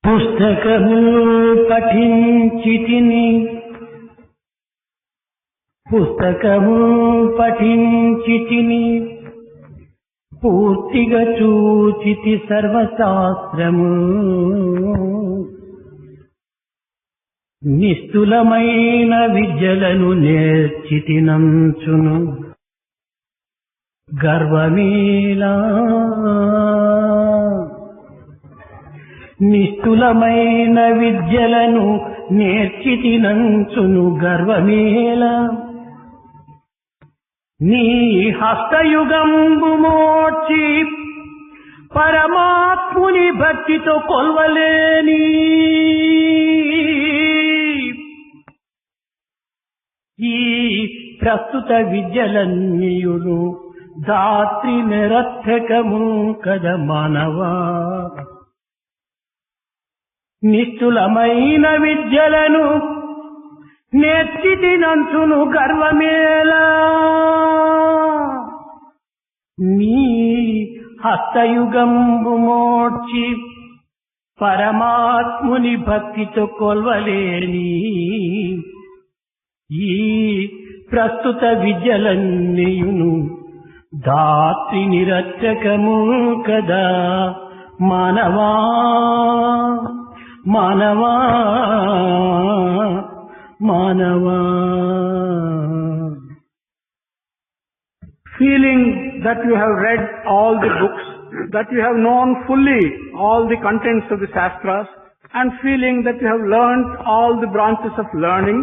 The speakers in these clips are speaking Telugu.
పుస్తకము పఠించితిని పూర్తిగా చూచితి సర్వశాస్త్రము నిస్తులమైన విద్యలను నేర్చితినంచును గర్వమేలా నిస్తులమైన విద్యలను నేర్చితినంచును గర్వమేలా నీ హస్తయుగంబు మోర్చి పరమాత్ముని భక్తితో కొల్వలేని ఈ ప్రస్తుత విద్యలన్నీయును దాత్రి నిరర్థకము కద మానవా నిస్తులమైన విద్యలను నేర్చితినంచును గర్వమేలా నీ హస్తయుగంబు మోర్చి పరమాత్ముని భక్తితో కొల్వలేని ఈ ప్రస్తుత విద్యలన్నీయును దాత్రి నిరర్థకము కదా మానవా మానవా మానవా. Feeling that you have read all the books, that you have known fully all the contents of the Shastras, and feeling that you have learnt all the branches of learning,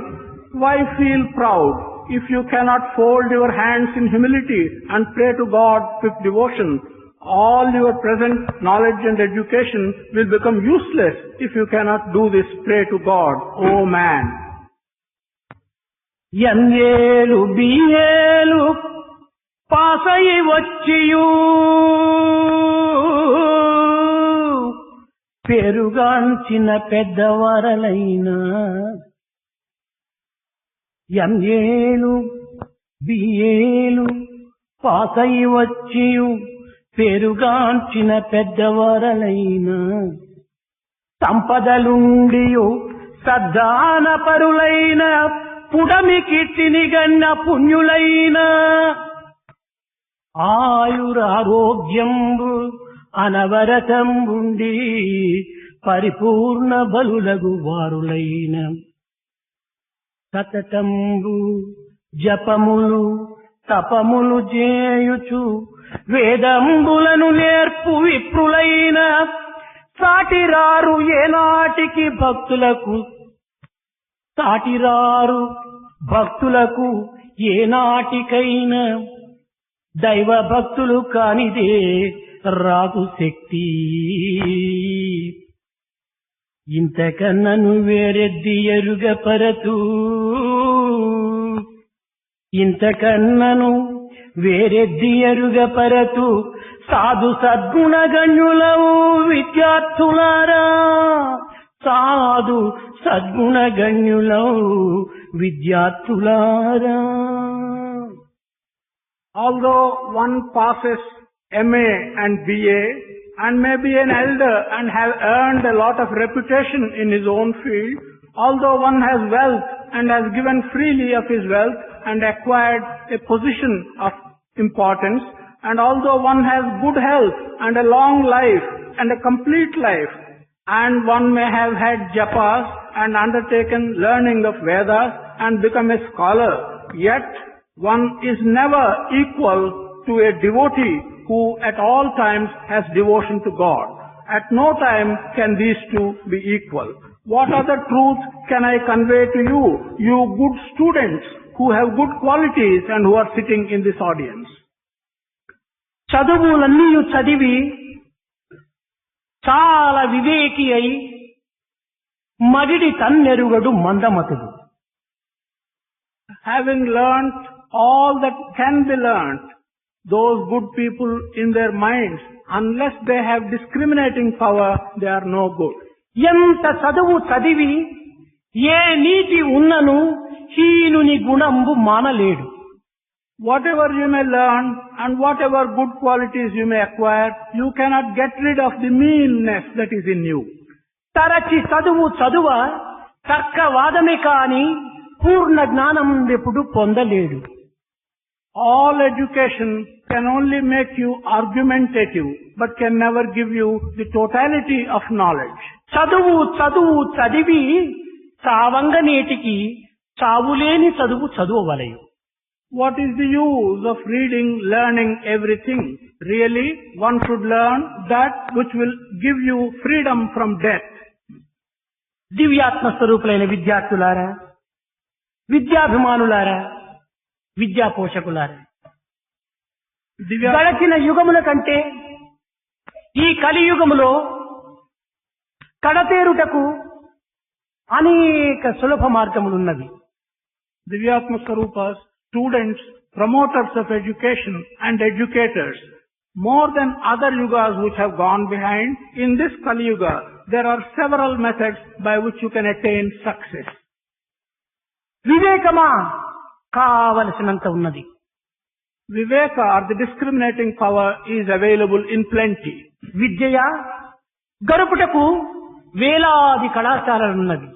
why feel proud if you cannot fold your hands in humility and pray to God with devotion? All your present knowledge and education will become useless if you cannot do this pray to God, O man. ఎంఏలు బిఏలు పాసయి వచ్చియు పెరుగాంచిన పెద్దవారలైనా ఎంఏలు బిఏలు పాసయి వచ్చియు పెరుగాంచిన పెద్దవారలైనా సంపదలుండియు సద్దాన పరులైన పుడమికి తినిగన్న పుణ్యులైన ఆయురారోగ్యంబు అనవరతంబుండి పరిపూర్ణ బలులగు వారులైన సతతంబు జపములు తపములు చేయుచు వేదంబులను నేర్పు విప్రులైన సాటిరారు ఏనాటికి భక్తులకు ఏనాటికైనా దైవ భక్తులు కానిదే రాదు శక్తి. ఇంతకన్నను వేరెద్ది ఎరుగపరతు ఇంతకన్నను వేరెద్ది ఎరుగపరతు సాధు సద్గుణగణ్యులవు విద్యార్థులారా సాధు సద్గుణగణ్యులవు విద్యార్థులారా. Although one passes MA and BA and may be an elder and have earned a lot of reputation in his own field, although one has wealth and has given freely of his wealth and acquired a position of importance, and although one has good health and a long life and a complete life, and one may have had japas and undertaken learning of Vedas and become a scholar, yet one is never equal to a devotee who at all times has devotion to God. At no time can these two be equal. What other truth can I convey to you, you good students who have good qualities and who are sitting in this audience? చదువులన్నీ చదివి చాలా వివేకి అయి మడిడి తన్నెరుగడు మందమతుడు. Having learnt all that can be learnt, those good people in their minds, unless they have discriminating power, they are no good. ఎంత చదువు చదివి ఏ నీతి ఉన్నను హీనుని గుణంబు మానలేడు. Whatever you may learn and whatever good qualities you may acquire, you cannot get rid of the meanness that is in you. తరచి చదువు చదువ తర్కవాదమే కాని పూర్ణ జ్ఞానం ఎప్పుడు పొందలేడు. All education can only make you argumentative, but can never give you the totality of knowledge. చదువు చదువు చదివి చావంగ నేటికి చావులేని చదువు చదువవలయు. What is the use of reading, learning everything? Really, one should learn that which will give you freedom from death. దివ్యాత్మ స్వరూపులైన విద్యార్థులారా, విద్యాభిమానులారా, విద్యా పోషకులారా, గడచిన యుగముల కంటే ఈ కలియుగములో కడతేరుటకు అనేక సులభ మార్గములున్నవి. Divyatma Swarupas, students, promoters of education and educators, more than other yugas which have gone behind, in this Kali Yuga, there are several methods by which you can attain success. వివేకమా కావలసినంత ఉన్నది. Viveka, or the discriminating power, is available in plenty. విద్యయా గరుపుటకు వేలాది కళాశాలలున్నవి.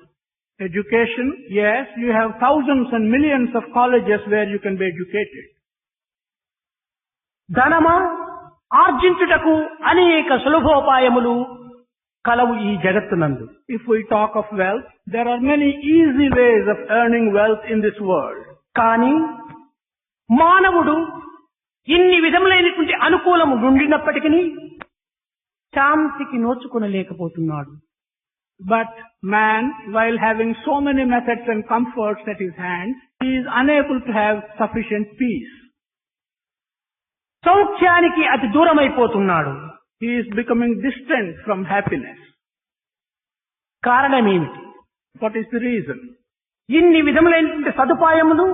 Education, yes, you have thousands and millions of colleges where you can be educated. ధనమా ఆర్జించుటకు అనేక సులభోపాయములు కలవు ఈ జగత్తునందు. If we talk of wealth, there are many easy ways of earning wealth in this world. కానీ మానవుడు ఇన్ని విధములైనటువంటి అనుకూలము నుండినప్పటికీ శాంతికి నోచుకొనలేకపోతున్నాడు. But man, while having so many methods and comforts at his hand, he is unable to have sufficient peace. సౌఖ్యానికి అతి దూరమైపోతున్నాడు. He is becoming distant from happiness. కారణమేమిటి? What is the reason? ఇన్ని విధములైనటువంటి సదుపాయములు,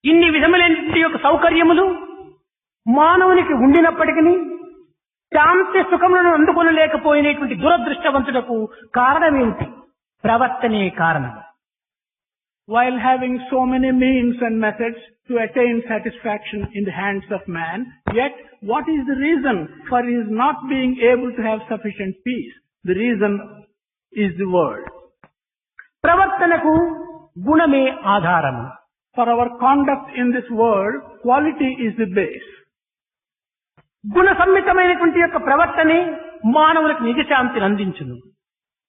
ఇన్ని విధములైనటువంటి యొక్క సౌకర్యములు మానవునికి ఉండినప్పటికీ శాంతి సుఖములను అందుకొనలేకపోయినటువంటి దురదృష్టవంతులకు కారణమేమిటి? ప్రవర్తనే కారణం. While having so many means and methods to attain satisfaction in the hands of man, yet what is the reason for his not being able to have sufficient peace? The reason is the world. ప్రవర్తనకు గుణమే ఆధారము. For our conduct in this world, quality is the base. గుణ సమ్మితమైనటువంటి యొక్క ప్రవర్తనే మానవులకు నిజశాంతిని అందించును.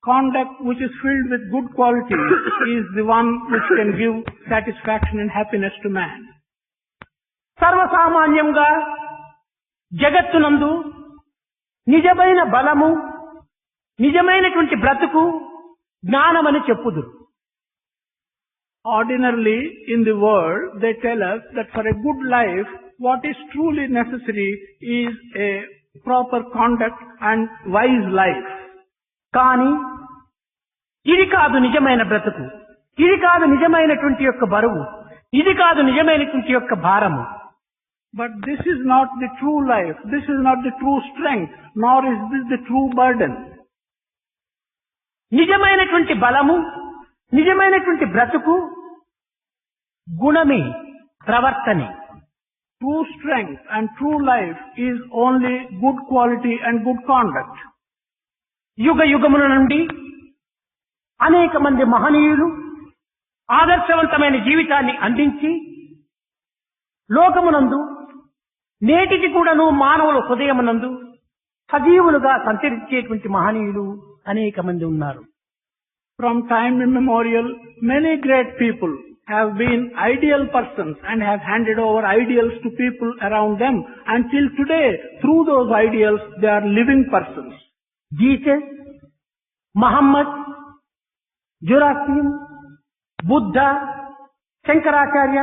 Conduct which is filled with good qualities is the one which can give satisfaction and happiness to man. సర్వసామాన్యంగా జగత్తునందు నిజమైన బలము, నిజమైనటువంటి బ్రతుకు జ్ఞానమని చెప్పుదురు. Ordinarily in the world, they tell us that for a good life, what is truly necessary is a proper conduct and wise life. కానీ ఇది కాదు నిజమైన బ్రతుకు, ఇది కాదు నిజమైనటువంటి యొక్క బరువు, ఇది కాదు నిజమైనటువంటి యొక్క భారము. But this is not the true life, this is not the true strength, nor is this the true burden. నిజమైనటువంటి బలము, నిజమైనటువంటి బ్రతుకు గుణమే, ప్రవర్తనే. True strength and true life is only good quality and good conduct. యుగ యుగముల నుండి అనేక మంది మహనీయులు ఆదర్శవంతమైన జీవితాన్ని అందించి లోకమునందు నేటికి కూడాను మానవుల హృదయమునందు సజీవులుగా సంచరించేటువంటి మహనీయులు అనేక మంది ఉన్నారు. From time immemorial, many great people have been ideal persons and have handed over ideals to people around them. Until today, through those ideals, they are living persons. Jesus, Muhammad, Zoroastrian, Buddha, Shankaracharya,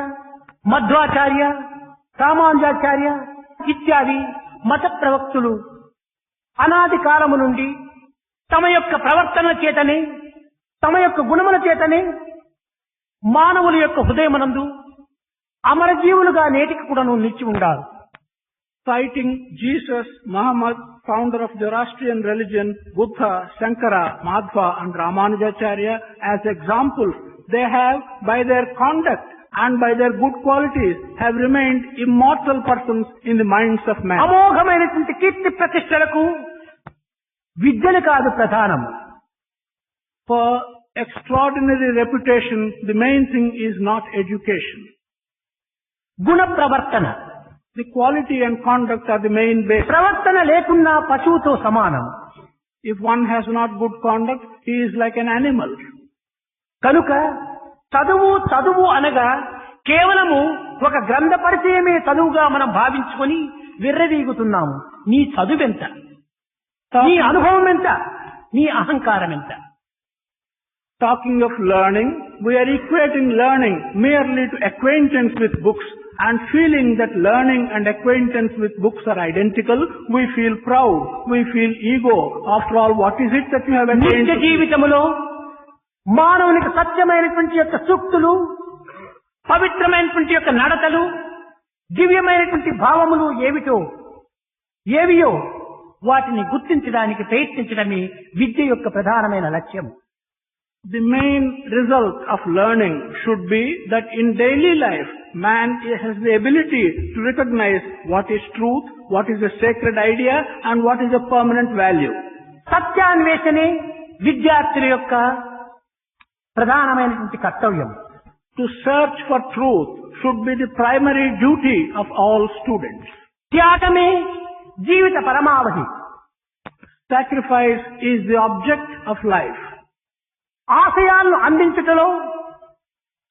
Madhvacharya, Ramanujacharya ఇత్యాది మత ప్రవక్తులు అనాది కాలము నుండి తమ యొక్క ప్రవర్తన చేతనే, తమ యొక్క గుణముల చేతనే మానవుల యొక్క హృదయమనందు అమరజీవులుగా నేటికి కూడాను నిలిచి ఉండారు. Citing Jesus, Muhammad, founder of Zoroastrian religion, Buddha, Shankara, Madhva and Ramanujacharya as examples, they have by their conduct and by their good qualities have remained immortal persons in the minds of man. అమోఘమైనటువంటి కీర్తి ప్రతిష్టలకు విద్యలు కాదు ప్రధానము, For extraordinary reputation, the main thing is not education. గుణ ప్రవర్తన. The quality and conduct are the main base. ప్రవర్తన లేకున్నా పశువుతో సమానం. If one has not good conduct, he is like an animal. కనుక చదువు అనగా కేవలము ఒక గ్రంథ పరిచయమే చదువుగా మనం భావించుకొని విర్రవీగుతున్నాము. నీ చదువెంత, నీ అనుభవం ఎంత, నీ అహంకారం ఎంత? Talking of learning, we are equating learning merely to acquaintance with books, and feeling that learning and acquaintance with books are identical, we feel proud, we feel ego. After all, what is it that you have attained? నిత్య జీవితంలో మానవునికి సత్యమైనటువంటి యొక్క సూక్తులు, పవిత్రమైనటువంటి యొక్క నడతలు, దివ్యమైనటువంటి భావములు ఏవియో వాటిని గుర్తించడానికి ప్రయత్నించడమే విద్య యొక్క ప్రధానమైన లక్ష్యం. The main result of learning should be that in daily life, man has the ability to recognize what is truth, what is a sacred idea, and what is a permanent value. సత్యాన్వేషణే విద్యార్థుల యొక్క ప్రధానమైనటువంటి కర్తవ్యం. To search for truth should be the primary duty of all students. త్యాగమే Jeevitha పరమావధి. Sacrifice is the object of life. ఆశయాలను అందించుటలో,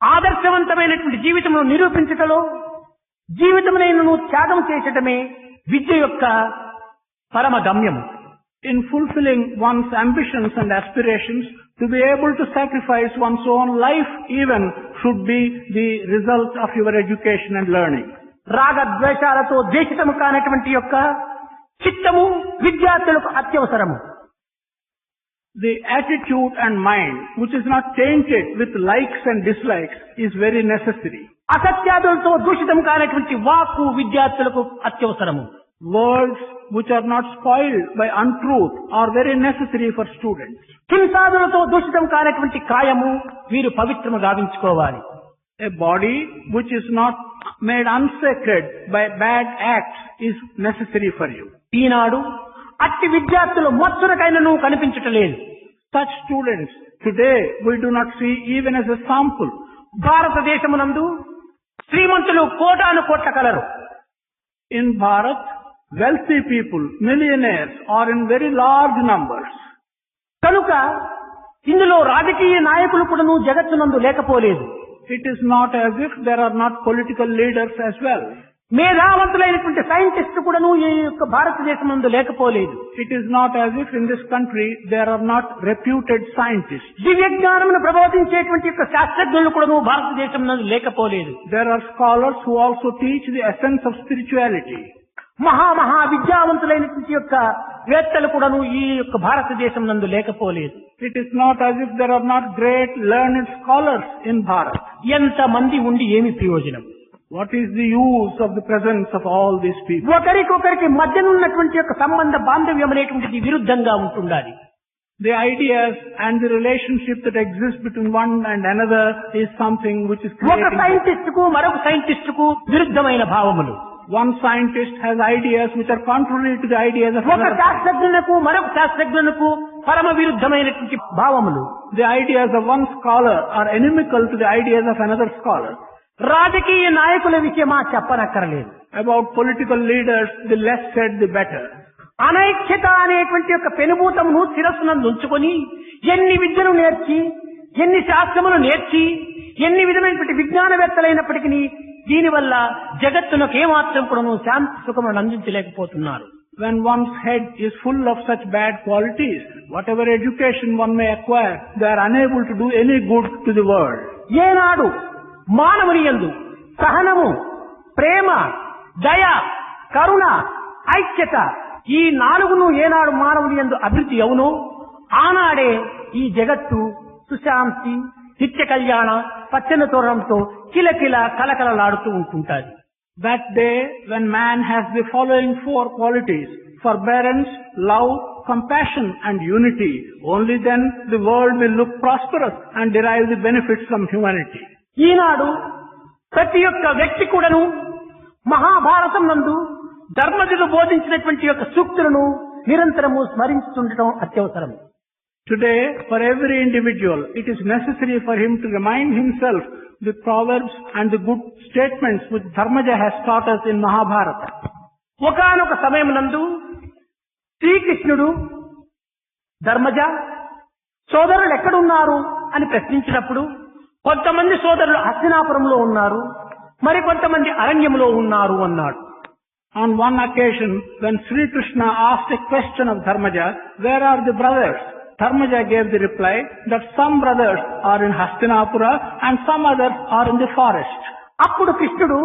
ఆదర్శవంతమైనటువంటి జీవితమును నిరూపించుటలో, జీవితమునైనను త్యాగం చేసటమే విద్య యొక్క పరమ గమ్యము. In fulfilling one's ambitions and aspirations, to be able to sacrifice one's own life even should be the result of your education and learning. రాగద్వేషాలతో ద్వేషితము కానటువంటి యొక్క చిత్తము విద్యార్థులకు అత్యవసరము. The attitude and mind which is not tainted with likes and dislikes is very necessary. అసత్యాదులతో దూషితం కానటువంటి వాక్కు విద్యార్థులకు అత్యవసరము. Words which are not spoiled by untruth are very necessary for students. హింసాదులతో దూషితం కానటువంటి కాయము వీరు పవిత్రము గావించుకోవాలి. A body which is not made unsacred by bad acts is necessary for you. ఈనాడు అట్టి విద్యార్థులు మొత్తునకైనను కనిపించటలేదు. Such students today we do not see even as a sample. భారతదేశమునందు శ్రీమంతులు కోటాను కోట్ల colour. In Bharat, wealthy people, millionaires are in very large numbers. కనుక ఇందులో రాజకీయ నాయకులు కూడాను జగత్తునందు లేకపోలేదు. It is not as if there are not political leaders as well. మేధావంతులైనటువంటి సైంటిస్టు కూడాను ఈ యొక్క భారతదేశమందు లేకపోలేదు. It is not as if in this country there are not reputed scientists. దివ్య జ్ఞానమును ప్రబోధించేటువంటి యొక్క శాస్త్రజ్ఞులు కూడాను భారతదేశంలో లేకపోలేదు. There are scholars who also teach the essence of spirituality. మహా విద్యావంతులైనటువంటి యొక్క వేత్తలు కూడాను ఈ యొక్క భారతదేశం నందు లేకపోలేదు. It is not as if there are not great learned scholars in Bharat. ఎంత మంది ఉండి ఏమి ప్రయోజనం? What is the use of the presence of all these people? ఒకరికొకరికి మధ్యనున్నటువంటి యొక్క సంబంధ బాంధవ్యం అనేటువంటిది విరుద్ధంగా ఉంటుండాలి. The ideas and the relationship that exists between one and another is something which is ఒక creating. సైంటిస్టుకు మరొక సైంటిస్టుకు విరుద్ధమైన భావములు. One scientist has ideas which are contrary to the ideas of ఒక another. శాస్త్రజ్ఞులకు మరొక శాస్త్రజ్ఞులకు పరమ విరుద్ధమైనటువంటి భావములు. The ideas of one scholar are inimical to the ideas of another scholar. రాజకీయ నాయకుల విషయమా చెప్పనక్కరలేదు. About political leaders, the less said the better. అనైక్యత అనేటువంటి యొక్క పెనుభూతమును శిరస్సునందు ఉంచుకొని ఎన్ని విద్యను నేర్చి, ఎన్ని శాస్త్రములు నేర్చి, ఎన్ని విధమైనటువంటి విజ్ఞానవేత్తలైనప్పటికీ దీనివల్ల జగత్తునకు ఏమాత్రం కూడాను శాంతి సుఖములను అందించలేకపోతున్నారు. When one's head is full of such bad qualities, whatever education one may acquire, they are unable to do any good to the world. ఏనాడు మానవుని యందు సహనము, ప్రేమ, దయ, కరుణ, ఐక్యత ఈ నాలుగును ఏనాడు మానవుని యందు అభివృద్ధి అవునో ఆనాడే ఈ జగత్తు సుశాంతి, నిత్య కళ్యాణ, పచ్చని తోరణంతో కిలకిల కలకలలాడుతూ ఉంటుంటాది. That day when man has the following four qualities: forbearance, love, compassion and unity, only then the world will look prosperous and derive the benefits from humanity. ఈనాడు ప్రతి ఒక్క వ్యక్తి కూడాను మహాభారతం నందు ధర్మజులు బోధించినటువంటి యొక్క సూక్తులను నిరంతరము స్మరించుతుండటం అత్యవసరం. Today, for every individual, it is necessary for him to remind himself the proverbs and the good statements which Dharmaja has taught us in Mahabharata. ఒకానొక సమయమునందు శ్రీకృష్ణుడు ధర్మజ సోదరులు ఎక్కడున్నారు అని ప్రశ్నించినప్పుడు కొంతమంది సోదరులు హస్తినాపురంలో ఉన్నారు, మరి కొంతమంది అరణ్యంలో ఉన్నారు అన్నాడు. On one occasion, when Sri Krishna asked a question of Dharmaja, where are the brothers? Dharmaja gave the reply that some brothers are in Hastinapura and some others are in the forest. అప్పుడు కృష్ణుడు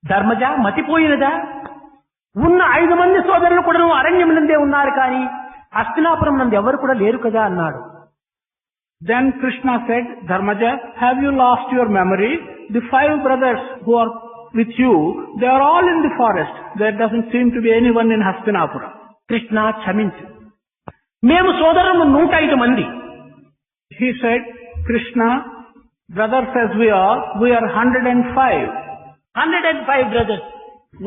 ధర్మజ మతిపోయినదా, ఉన్న 5 మంది సోదరులు కూడా అరణ్యం నందే ఉన్నారు కానీ హస్తినాపురం నందు ఎవరు కూడా లేరు కదా అన్నాడు. Then Krishna said, Dharmaja, have you lost your memory? The 5 brothers who are with you, they are all in the forest. There doesn't seem to be anyone in Hastinapura. Krishna క్షమించు, మేము సోదరులు 105 మంది. He said, Krishna, brothers as we are 105. 105 brothers.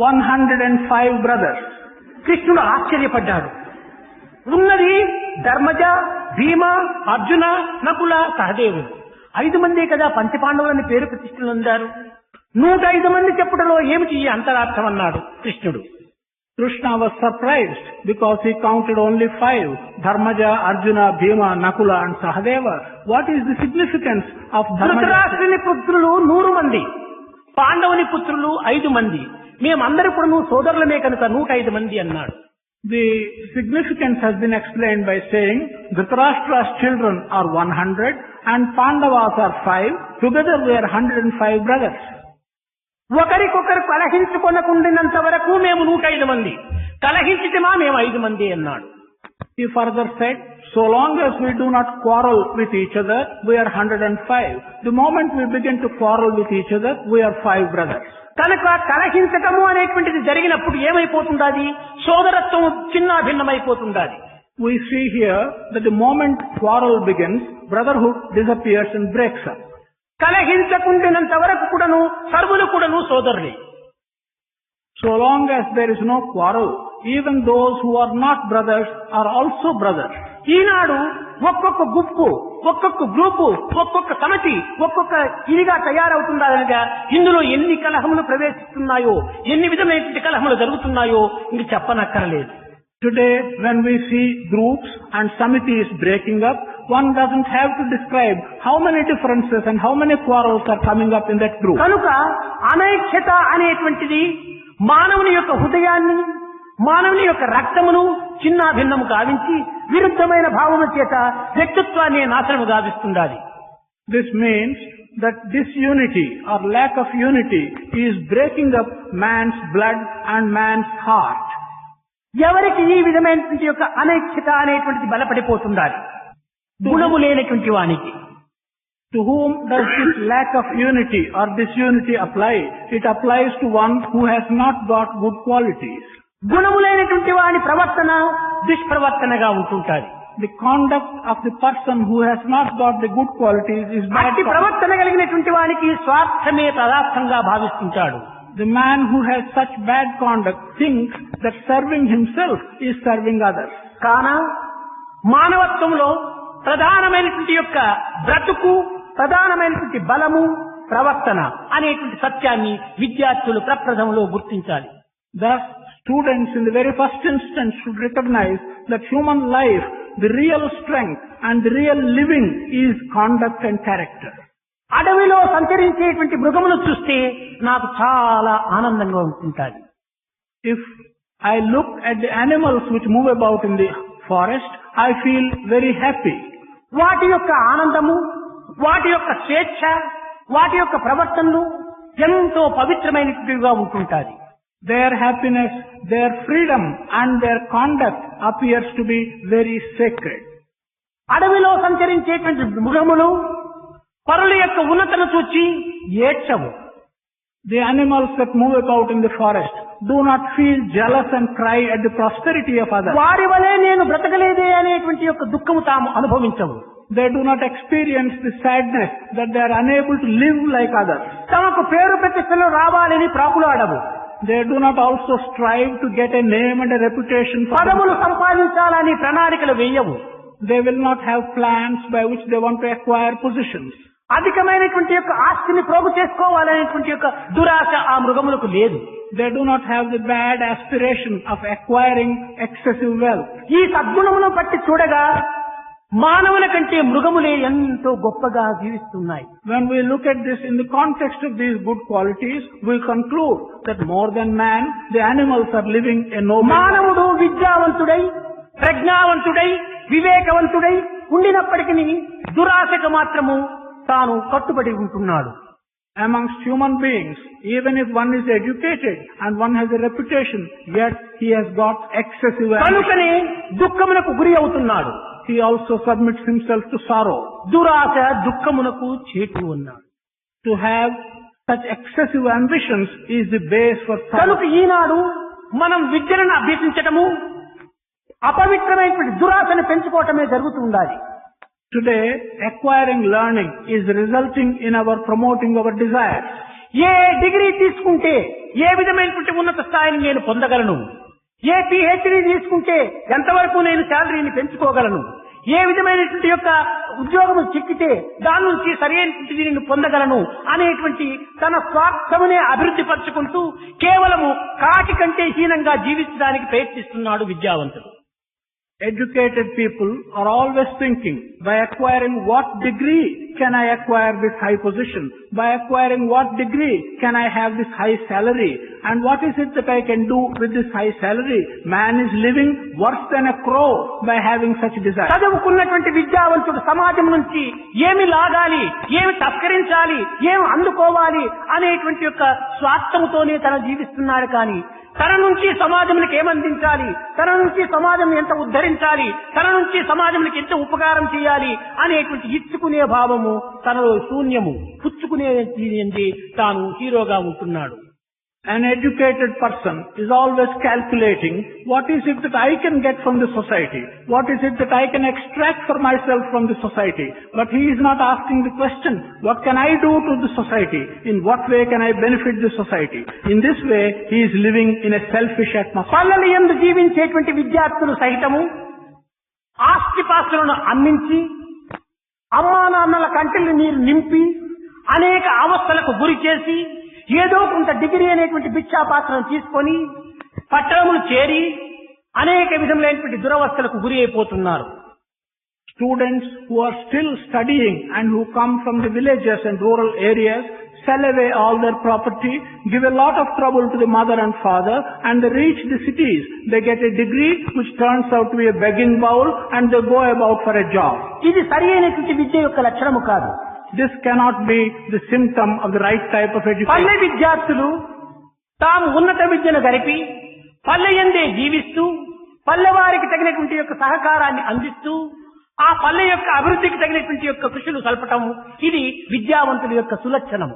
105 brothers. కృష్ణుడు ఆశ్చర్యపడ్డాడు. ఉన్నది ధర్మజ, భీమ, అర్జున, నకుల, సహదేవుడు 5 మందే కదా పంచపాండవులని పేరు ప్రతిష్టలు అందారు. 105 మంది చెప్పుటలో ఏమిటి ఈ అంతరార్థం అన్నాడు కృష్ణుడు. Krishna was surprised because he counted only 5. Dharmaja, Arjuna, Bhima, Nakula and Sahadeva. What is the significance of Dharmaja? ధృతరాష్ట్రుని పుత్రులు 100 మంది, పాండవుని పుత్రులు 5 మంది, మేమందరూ కూడా సోదరులమే కనుక 105 మంది అన్నాడు. The significance has been explained by saying Dhritarashtra's children are 100 and Pandavas are 5. Together we are 105 brothers. ఒకరికొకరు కలహించుకొనకుండినంత వరకు మేము 105 మంది, కలహించితమా మేము 5 మంది అన్నాడు. He further said, so long as we do not quarrel with each other, we are 105. The moment we begin to quarrel with each other, we are 5 brothers. కనుక కలహించటము అనేటువంటిది జరిగినప్పుడు ఏమైపోతుండాది, సోదరత్వం చిన్న భిన్నమైపోతుండాది. We see here that the moment quarrel begins, brotherhood disappears and breaks up. కలహించకుండినంత వరకు కూడాను సర్వులు కూడాను సోదరులే. So long as there is no quarrel, even those who are not brothers are also brothers. ఈనాడు ఒక్కొక్క గుంపు, ఒక్కొక్క గ్రూపు, ఒక్కొక్క సమితి, ఒక్కొక్క ఇదిగా తయారవుతుండగా ఇందులో ఎన్ని కలహములు ప్రవేశిస్తున్నాయో, ఎన్ని విధమైనటువంటి కలహములు జరుగుతున్నాయో ఇది చెప్పనక్కరలేదు. Today, when we see groups and samitis breaking up, one doesn't have to describe how many differences and how many quarrels are coming up in that group. కనుక అనైక్యత అనేటువంటిది మానవుని యొక్క హృదయాన్ని, మానవుని యొక్క రక్తమును చిన్న భిన్నము గావించి విరుద్ధమైన భావము చేత వ్యక్తిత్వాన్ని నాశనము గావిస్తుండాలి. This means that disunity or lack of unity is breaking up man's blood and man's heart. ఎవరికి ఈ విధమైనటువంటి యొక్క అనైక్యత అనేటువంటిది బలపడిపోతుండాలి, గుణము లేనటువంటి వానికి. To whom does this lack of unity or disunity apply? It applies to one who has not got good qualities. గుణము లేనటువంటి వాని ప్రవర్తన దుష్ప్రవర్తనగా ఉంటుంటాది. The conduct of the person who has not got the good qualities is bad అట్టి conduct. ప్రవర్తన కలిగినటువంటి వానికి స్వార్థమే పదార్థంగా భావిస్తుంటాడు. The man who has such bad conduct thinks that serving himself is serving others. కాన మానవత్వంలో ప్రధానమైనటువంటి యొక్క బ్రతుకు, ప్రధానమైనటువంటి బలము, ప్రవర్తన అనేటువంటి సత్యాన్ని విద్యార్థులు ప్రప్రథంలో గుర్తించాలి. Thus, students in the very first instance should recognize that human life, the real strength and the real living is conduct and character. అడవిలో సంచరించేటువంటి మృగమును చూస్తే నాకు చాలా ఆనందంగా ఉంటుంటాది. If I look at the animals which move about in the forest, I feel very happy. వాటి యొక్క ఆనందము, వాటి యొక్క స్వేచ్ఛ, వాటి యొక్క ప్రవర్తనలు ఎంతో పవిత్రమైనట్టుగా ఉంటుంటాది. Their happiness, their freedom and their conduct appears to be very sacred. అడవిలో సంచరించేటువంటి మృగములు పరుల యొక్క ఉన్నతను చూచి ఏడ్చవు. The animals that move about in the forest do not feel jealous and cry at the prosperity of others. వారి వలె నేను బ్రతకలేదే అనేటువంటి యొక్క దుఃఖము తాము అనుభవించవు. They do not experience the sadness that they are unable to live like others. తమకు పేరు ప్రతిష్టలు రావాలని ప్రాకులాడవు. They do not also strive to get a name and a reputation for పదములు themselves. సంపాదించాలని ప్రణాళికలు వేయవు. they will not have plans by which they want to acquire positions. అధికమైనటువంటి యొక్క ఆస్తిని ప్రోగు చేసుకోవాలనేటువంటి యొక్క దురాశ ఆ మృగములకు లేదు. They do not have the bad aspiration of acquiring excessive wealth. ఈ సద్గుణమును బట్టి చూడగా మానవుల కంటే మృగములే ఎంతో గొప్పగా జీవిస్తున్నాయి. When we look at this in the context of these good qualities, we conclude that more than man, the animals are living a noble life. మానవుడు విద్యావంతుడై, ప్రజ్ఞావంతుడై, వివేకవంతుడై ఉండినప్పటికీ దురాశకు మాత్రము తాను కట్టుబడి ఉంటున్నాడు. Amongst human beings, even if one is educated and one has a reputation, yet he has got excessive ambition. కనుకనే దుఃఖమునకు గురి అవుతున్నాడు. He also submits himself to sorrow. దురాశ దుఃఖమునకు చేటు ఉన్నాడు. To have such excessive ambitions is the base for కనుక sorrow. ఈనాడు మనం విద్యను అభ్యసించటము అపవిత్రమైనటువంటి దురాశను పెంచుకోవటమే జరుగుతూ ఉండాలి. Today, acquiring learning is resulting in our promoting our desires. A degree తీసుకుంటే ఏ విధమైనటువంటి ఉన్నత స్థాయిని నేను పొందగలను, ఏ పిహెచ్డి తీసుకుంటే ఎంతవరకు నేను శాలరీని పెంచుకోగలను, ఏ విధమైనటువంటి యొక్క ఉద్యోగం చిక్కితే దాని నుంచి సరైనటువంటి దీనిని పొందగలను అనేటువంటి తన స్వార్థమునే అభివృద్ధి పరుచుకుంటూ కేవలము కాటి కంటే హీనంగా జీవించడానికి ప్రయత్నిస్తున్నాడు విద్యావంతుడు. Educated people are always thinking, by acquiring what degree can I acquire this high position? By acquiring what degree can I have this high salary? And what is it that I can do with this high salary? Man is living worse than a crow by having such desire. చదువుకున్నటువంటి విద్యావంతుడు సమాజం నుంచి ఏమి లాగాలి, ఏమి తస్కరించాలి, ఏమి అందుకోవాలి అనేటువంటి యొక్క స్వార్థముతోనే తన జీవిస్తున్నాడు. కానీ తన నుంచి సమాజంకి ఏమందించాలి, తన నుంచి సమాజం ఎంత ఉద్ధరించాలి, తన నుంచి సమాజంకి ఎంత ఉపకారం చేయాలి అనేటువంటి ఇచ్చుకునే భావము తనలో శూన్యము, పుచ్చుకునే తాను హీరోగా ఉంటున్నాడు. An educated person is always calculating, what is it that I can get from the society? What is it that I can extract for myself from the society? But he is not asking the question, what can I do to the society? In what way can I benefit the society? In this way, he is living in a selfish atmosphere. పల్లెలు యందు జీవించేటువంటి విద్యార్థులు సైతము ఆస్తిపాస్తులను అమ్మించి అమ్మా నాన్నల కంటిని నీరు నింపి అనేక అవస్థలకు గురి చేసి ఏదో కొంత డిగ్రీ అనేటువంటి భిక్షాపాత్రను తీసుకొని పట్టణములు చేరి అనేక విధములైనటువంటి దురవస్థలకు గురి అయిపోతున్నారు. Students who are still studying and who come from the villages and rural areas sell away all their property, give a lot of trouble to the mother and father, and they reach the cities. They get a degree which turns out to be a begging bowl, and they go about for a job. ఇది సరైనటువంటి విద్య యొక్క లక్షణము కాదు. This cannot be the symptom of the right type of పల్లె education. విద్యార్థులు తాము ఉన్నత విద్యను గడిపి పల్లె యందే జీవిస్తూ పల్లెవారికి తగినటువంటి యొక్క సహకారాన్ని అందిస్తూ ఆ పల్లె యొక్క అభివృద్ధికి తగినటువంటి యొక్క కృషులు సల్పటం ఇది విద్యావంతుల యొక్క సులక్షణము.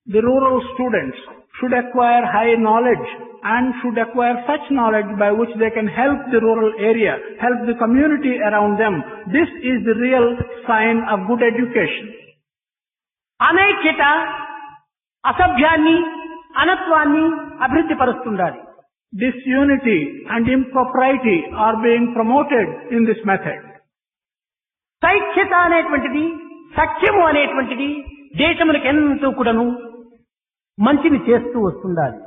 The rural students should acquire high knowledge and should acquire such knowledge by which they can help the rural area, help the community around them. This is the real sign of good education. అనైక్యత అసభ్యాన్ని అనత్వాన్ని అభివృద్ధి పరుస్తుండాలి. Disunity and impropriety are being promoted in this method. సైక్యత అనేటువంటిది, సఖ్యము అనేటువంటిది దేశములకు ఎంతో కూడాను మంచిని చేస్తూ వస్తుండాలి.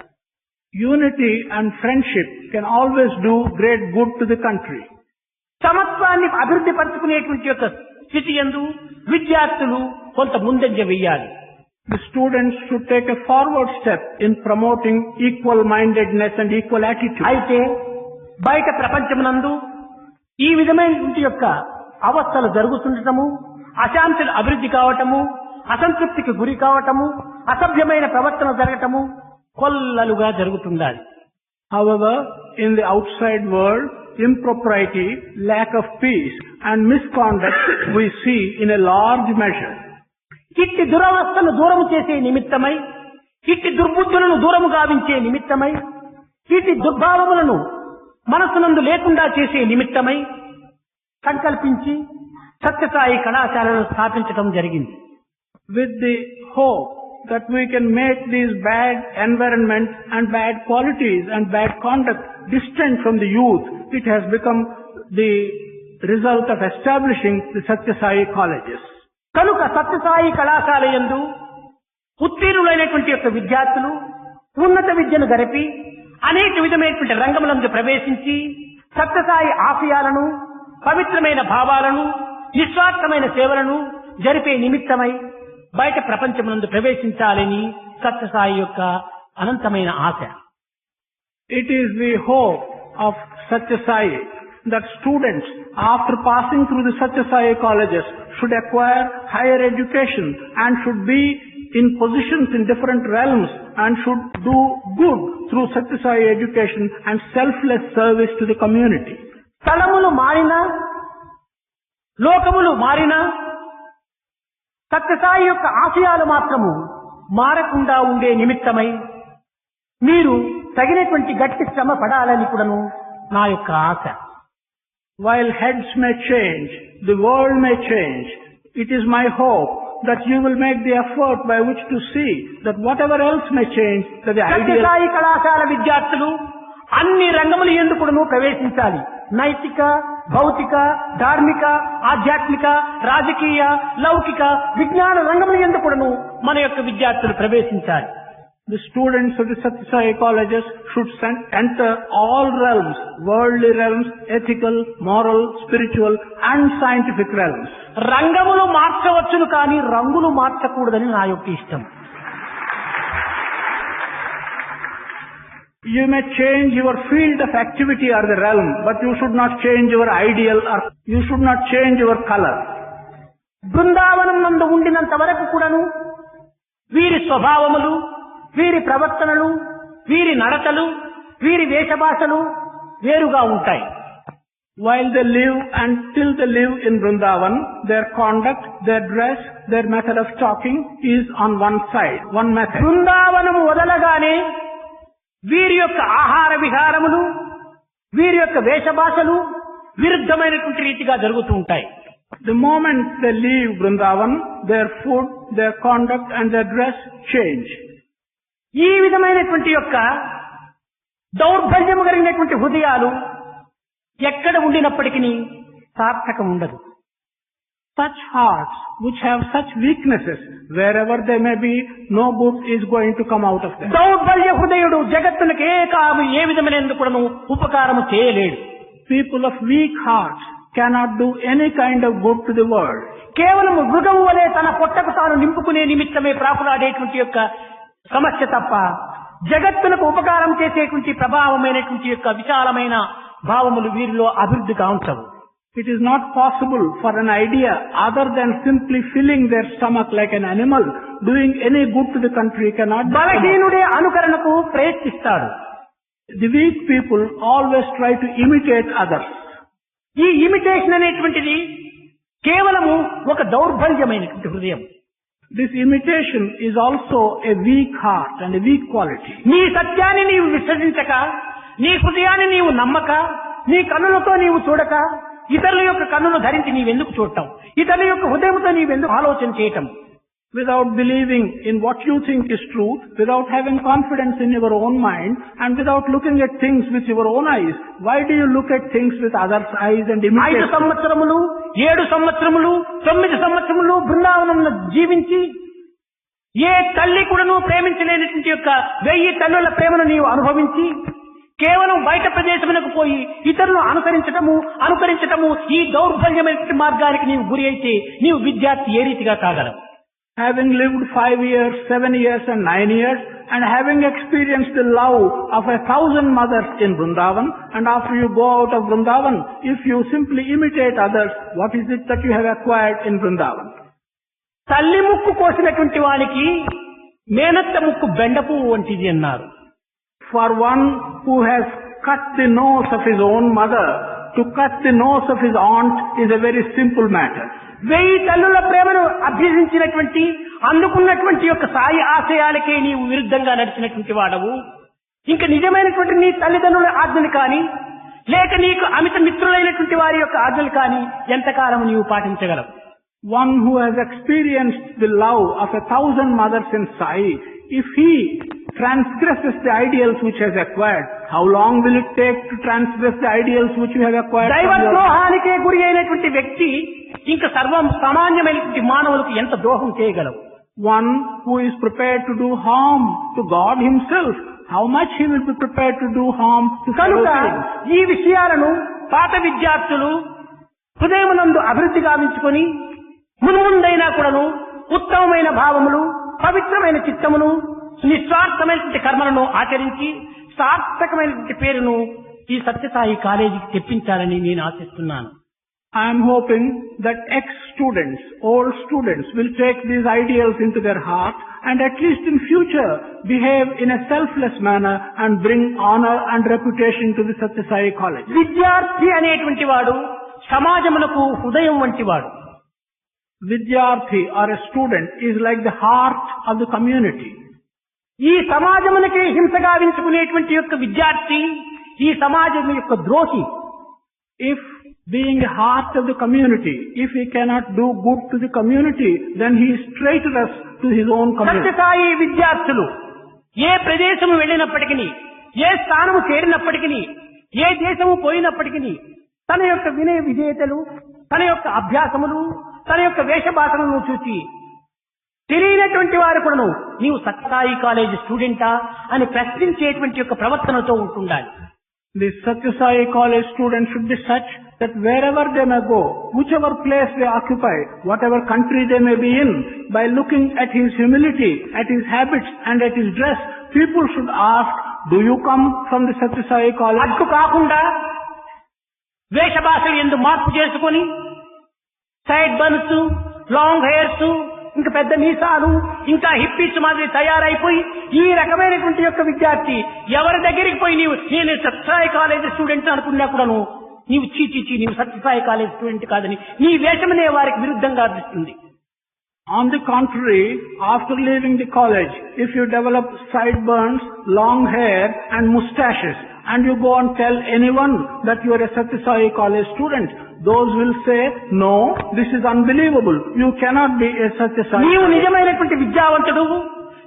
Unity and friendship can always do great good to the country. సమత్వాన్ని అభివృద్ధి పరుచుకునేటువంటి యొక్క స్థితి యందు విద్యార్థులు కొంత ముందంజ వెయ్యాలి. The students should take a forward step in promoting equal-mindedness and equal attitude. అయితే బయట ప్రపంచమునందు ఈ విధమైనటువంటి యొక్క అవస్థలు జరుగుతుండటము, అశాంతులు అభివృద్ధి కావటము, అసంతృప్తికి గురి కావటము, అసభ్యమైన ప్రవర్తన జరగటము కొల్లలుగా జరుగుతుండాలి. However, in the outside world, impropriety, lack of peace and misconduct we see in a large measure. ఇట్టి దురవస్థను దూరము చేసే నిమిత్తమై, ఇట్టి దుర్బుద్ధులను దూరము గావించే నిమిత్తమై, ఇట్టి దుర్భావములను మనసునందు లేకుండా చేసే నిమిత్తమై సంకల్పించి సత్యసాయి కళాశాలను స్థాపించడం జరిగింది. With the hope that we can make these bad environment and bad qualities and bad conduct distant from the youth, it has become the result of establishing the Satya Sai colleges. కనుక సత్యసాయి కళాశాల యందు ఉత్తీర్ణులైనటువంటి యొక్క విద్యార్థులు ఉన్నత విద్యను గరిపి అనేక విధమైనటువంటి రంగములందు ప్రవేశించి సత్యసాయి ఆశయాలను, పవిత్రమైన భావాలను, నిస్వార్థమైన సేవలను జరిపే నిమిత్తమై బయట ప్రపంచమునందు ప్రవేశించాలని సత్యసాయి యొక్క అనంతమైన ఆశ. It is the hope of Satya Sai that students, after passing through the Satya Sai colleges, should acquire higher education and should be in positions in different realms and should do good through Satya Sai education and selfless service to the community. స్థలములు మారినా, లోకములు మారినా, సత్యసాయి యొక్క ఆశయాలు మాత్రము మారకుండా ఉండే నిమిత్తమై మీరు తగినటువంటి గట్టి శ్రమ పడాలని కూడాను నా యొక్క ఆశ. While heads may change, the world may change, it is my hope that you will make the effort by which to see that whatever else may change, that the ideal... Sathya Sai కళాశాల విద్యార్థులు అన్ని రంగములు యందు కూడాను ప్రవేశించాలి. నైతిక, భౌతిక, ధార్మిక, ఆధ్యాత్మిక, రాజకీయ, లౌకిక, విజ్ఞాన రంగముల యందు కూడాను మన యొక్క విద్యార్థులు ప్రవేశించాలి. The students of the Satya Sai colleges should enter all realms, worldly realms, ethical, moral, spiritual and scientific realms. రంగములు మార్చవచ్చును కానీ రంగులు మార్చకూడదని నా యొక్క ఇష్టం. You may change your field of activity or the realm, but you should not change your ideal or you should not change your color. Brindavanam నందు ఉండినంత వరకు కూడాను వీరి స్వభావములు, వీరి ప్రవర్తనలు, వీరి నడతలు, వీరి వేషభాషలు వేరుగా ఉంటాయి. While they live and till they live in Vrindavan, their conduct, their dress, their method of talking is on one side, one method. బృందావనము వదలగానే వీరి యొక్క ఆహార విహారములు, వీరి యొక్క వేషభాషలు విరుద్ధమైనటువంటి రీతిగా జరుగుతూ ఉంటాయి. The moment they leave Vrindavan, their food, their conduct and their dress change. ఈ విధమైనటువంటి యొక్క దౌర్బల్యము కలిగినటువంటి హృదయాలు ఎక్కడ ఉండినప్పటికీ సార్థకం ఉండదు. Such hearts which have such weaknesses, wherever they may be, no good is going to come out of them. దౌర్బల్య హృదయుడు జగత్తునికి ఏ విధమైన కూడాను ఉపకారము చేయలేడు. People of weak hearts cannot do any kind of good to the world. కేవలం మృగము వలె తన పొట్టకు తాను నింపుకునే నిమిత్తమే ప్రాకులాడేటువంటి యొక్క సమస్య తప్ప జగత్తునకు ఉపకారం చేసేటువంటి ప్రభావమైనటువంటి యొక్క విశాలమైన భావములు వీరిలో అభివృద్ధి కాంచవు. It is not possible for an idea other than simply filling their stomach like an animal, doing any good to the country cannot be. బలహీనుడే అనుకరణకు ప్రయత్నిస్తాడు. The weak people always try to imitate others. ఈ ఇమిటేషన్ అనేటువంటిది కేవలము ఒక దౌర్బల్యమైనటువంటి హృదయం. This imitation is also a weak heart and a weak quality. నీ సత్యాన్ని నీవు విశ్వసించక, నీ హృదయాన్ని నీవు నమ్మక, నీ కన్నులతో నీవు చూడక, ఇతరుల యొక్క కన్నును ధరించి నీవెందుకు చూడటం, ఇతరుల యొక్క హృదయంతో నీవెందుకు ఆలోచన చేయటం? Without believing in what you think is truth, without having confidence in your own mind, and without looking at things with your own eyes, why do you look at things with others' eyes and imitate? 5 సంవత్సరములు, 7 సంవత్సరములు, 9 సంవత్సరములు బృందావనంలో జీవించి ఏ తల్లి కూడాను ప్రేమించలేనటువంటి యొక్క 1000 తల్లుల ప్రేమను నీవు అనుభవించి కేవలం బయట ప్రదేశమునకు పోయి ఇతరులను అనుకరించటము ఈ దౌర్బల్యమైన మార్గానికి నీవు గురి అయితే నీవు విద్యార్థి ఏ రీతిగా కాగలవు? Having lived 5 years, 7 years and 9 years and having experienced the love of 1,000 mothers in Vrindavan, and after you go out of Vrindavan, if you simply imitate others, what is it that you have acquired in Vrindavan? తల్లి ముక్కు కోసినటువంటి వానికి మేనత్త ముక్కు బెండపు వంటిది అన్నారు. For one who has cut the nose of his own mother, to cut the nose of his aunt is a very simple matter. 1000 తల్లుల ప్రేమను అభ్యసించినటువంటి అందుకున్నటువంటి యొక్క సాయి ఆశయాలకే నీవు విరుద్ధంగా నడిచినటువంటి వాడవు. ఇంకా నిజమైనటువంటి నీ తల్లిదండ్రుల ఆజ్ఞలు కానీ లేక నీకు అమిత మిత్రులైనటువంటి వారి యొక్క ఆజ్ఞలు కానీ ఎంతకాలం నీవు పాటించగలవు? One who has experienced the love of 1,000 mothers in Sai if he transgresses the ideals which he has acquired, how long will it take to transgress the ideals which you have acquired? దైవద్రోహానికే గురి అయినటువంటి వ్యక్తి ఇంకా సామాన్యమైనటువంటి మానవులకు ఎంత ద్రోహం చేయగలవు? One who is prepared to do harm to God himself, how much he will be prepared to do harm to fellow కనుక beings? ఈ విషయాలను పాత విద్యార్థులు హృదయమునందు అభివృద్ధి గావించుకొని మున్ముందైనా కూడాను ఉత్తమమైన భావములు, పవిత్రమైన చిత్తమును, నిస్వార్థమైనటువంటి కర్మలను ఆచరించి సార్థకమైనటువంటి పేరును ఈ సత్యసాయి కాలేజీకి తెప్పించాలని నేను ఆశిస్తున్నాను. I am hoping that ex-students, old students will take these ideals into their heart and at least in future behave in a selfless manner and bring honor and reputation to the Satya Sai College. విద్యార్థి అనేటువంటి వాడు సమాజమునకు హృదయం వంటి వాడు. Vidyarthi or a student is like the heart of the community. ఈ సమాజమునకే హింస గావించుకునేటువంటి యొక్క విద్యార్థి ఈ సమాజం యొక్క ద్రోహి. If being a heart of the community, if he cannot do good to the community, then he is traitorous to his own community. Sathya Sai విద్యార్థులు ఏ ప్రదేశము వెళ్ళినప్పటికీ, ఏ స్థానము చేరినప్పటికీ, ఏ దేశము పోయినప్పటికీ తన యొక్క వినయ విధేయతలు, తన యొక్క అభ్యాసములు, తన యొక్క వేషభాషలను చూసి తెలియనటువంటి వారు కూడాను నీవు సత్యసాయి కాలేజ్ స్టూడెంటా అని ప్రశ్నించేటువంటి యొక్క ప్రవర్తనతో ఉంటుండాలి. The Satya Sai College students should be such that wherever they may go, whichever place they occupy, whatever country they may be in, by looking at his humility, at his habits and at his dress, people should ask, do you come from the Satya Sai College? అట్టు కాకుండా వేషభాషలు ఎందు మార్పు చేసుకొని సైడ్ బన్స్, లాంగ్ హెయిర్స్, ఇంకా పెద్ద మీసాలు, ఇంకా హిప్పీస్ మాదిరి తయారైపోయి ఈ రకమైనటువంటి యొక్క విద్యార్థి ఎవరి దగ్గరికి పోయి నేను సత్యసాయి కాలేజ్ స్టూడెంట్ అనుకున్నా కూడాను నీవు చీచి నీవు సత్యసాయి కాలేజ్ స్టూడెంట్ కాదని నీ వేషమనే వారికి విరుద్ధంగా అనిపిస్తుంది. On the contrary, after leaving the college, if you develop sideburns, long hair and mustaches, and you go and tell anyone that you are a Satya Sai College student, those will say, no, this is unbelievable. You cannot be a Satya Sai. నీవు నిజమైనటువంటి విద్యావంతుడు,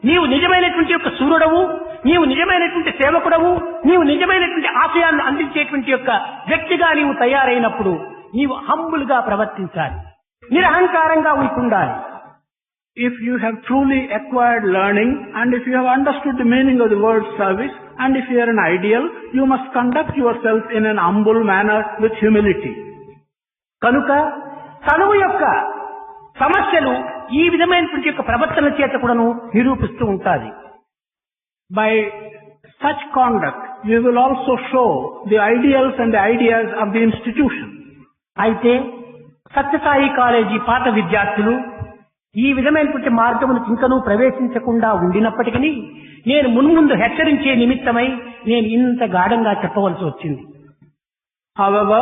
నీవు నిజమైనటువంటి యొక్క సూర్యుడవు, నీవు నిజమైనటువంటి సేవకుడవు, నీవు నిజమైనటువంటి ఆశయాన్ని అందించేటువంటి యొక్క వ్యక్తిగా నీవు తయారైనప్పుడు నీవు హంబుల్ గా ప్రవర్తించాలి, నిరహంకారంగా ఉంటుండాలి. If you have truly acquired learning and if you have understood the meaning of the word service and if you are an ideal, you must conduct yourself in an humble manner with humility. కనుక చదువు యొక్క సమస్యలు ఈ విధమైనటువంటి యొక్క ప్రవర్తన చేత కూడాను నిరూపిస్తూ ఉంటాది. By such conduct, you will also show the ideals and the ideas of the institution. అయితే సత్యసాయి కాలేజీ పాత విద్యార్థులు ఈ విధమైనటువంటి మార్గమును ఇంకనూ ప్రవేశించకుండా ఉండినప్పటికీ నేను మున్ముందు హెచ్చరించే నిమిత్తమై నేను ఇంత గాఢంగా చెప్పవలసి వచ్చింది. However,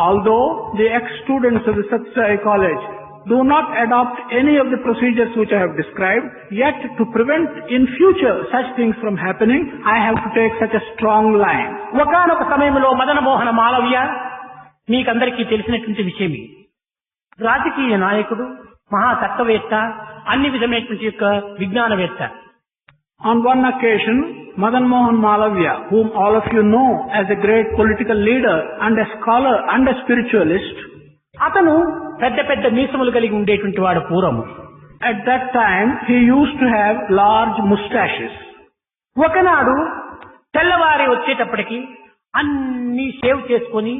although the ex-students of the Satya Sai College do not adopt any of the procedures which I have described, yet to prevent in future such things from happening, I have to take such a strong line. ఒకానొక సమయంలో మదన మోహన మాలవ్య మీకందరికీ తెలిసినటువంటి విషయమే. రాజకీయ నాయకుడు, మహాతత్వవేత్త, అన్ని విధమైనటువంటి యొక్క విజ్ఞానవేత్త. On one occasion, Madan Mohan Malavya, whom all of you know as a great political leader and a scholar and a spiritualist, అతను పెద్ద పెద్ద మీసములు కలిగి ఉండేటువంటి వాడు పూర్వము. at that time he used to have large mustaches. ఒకనాడు తెల్లవారి వచ్చేటప్పటికి అన్ని షేవ్ చేసుకొని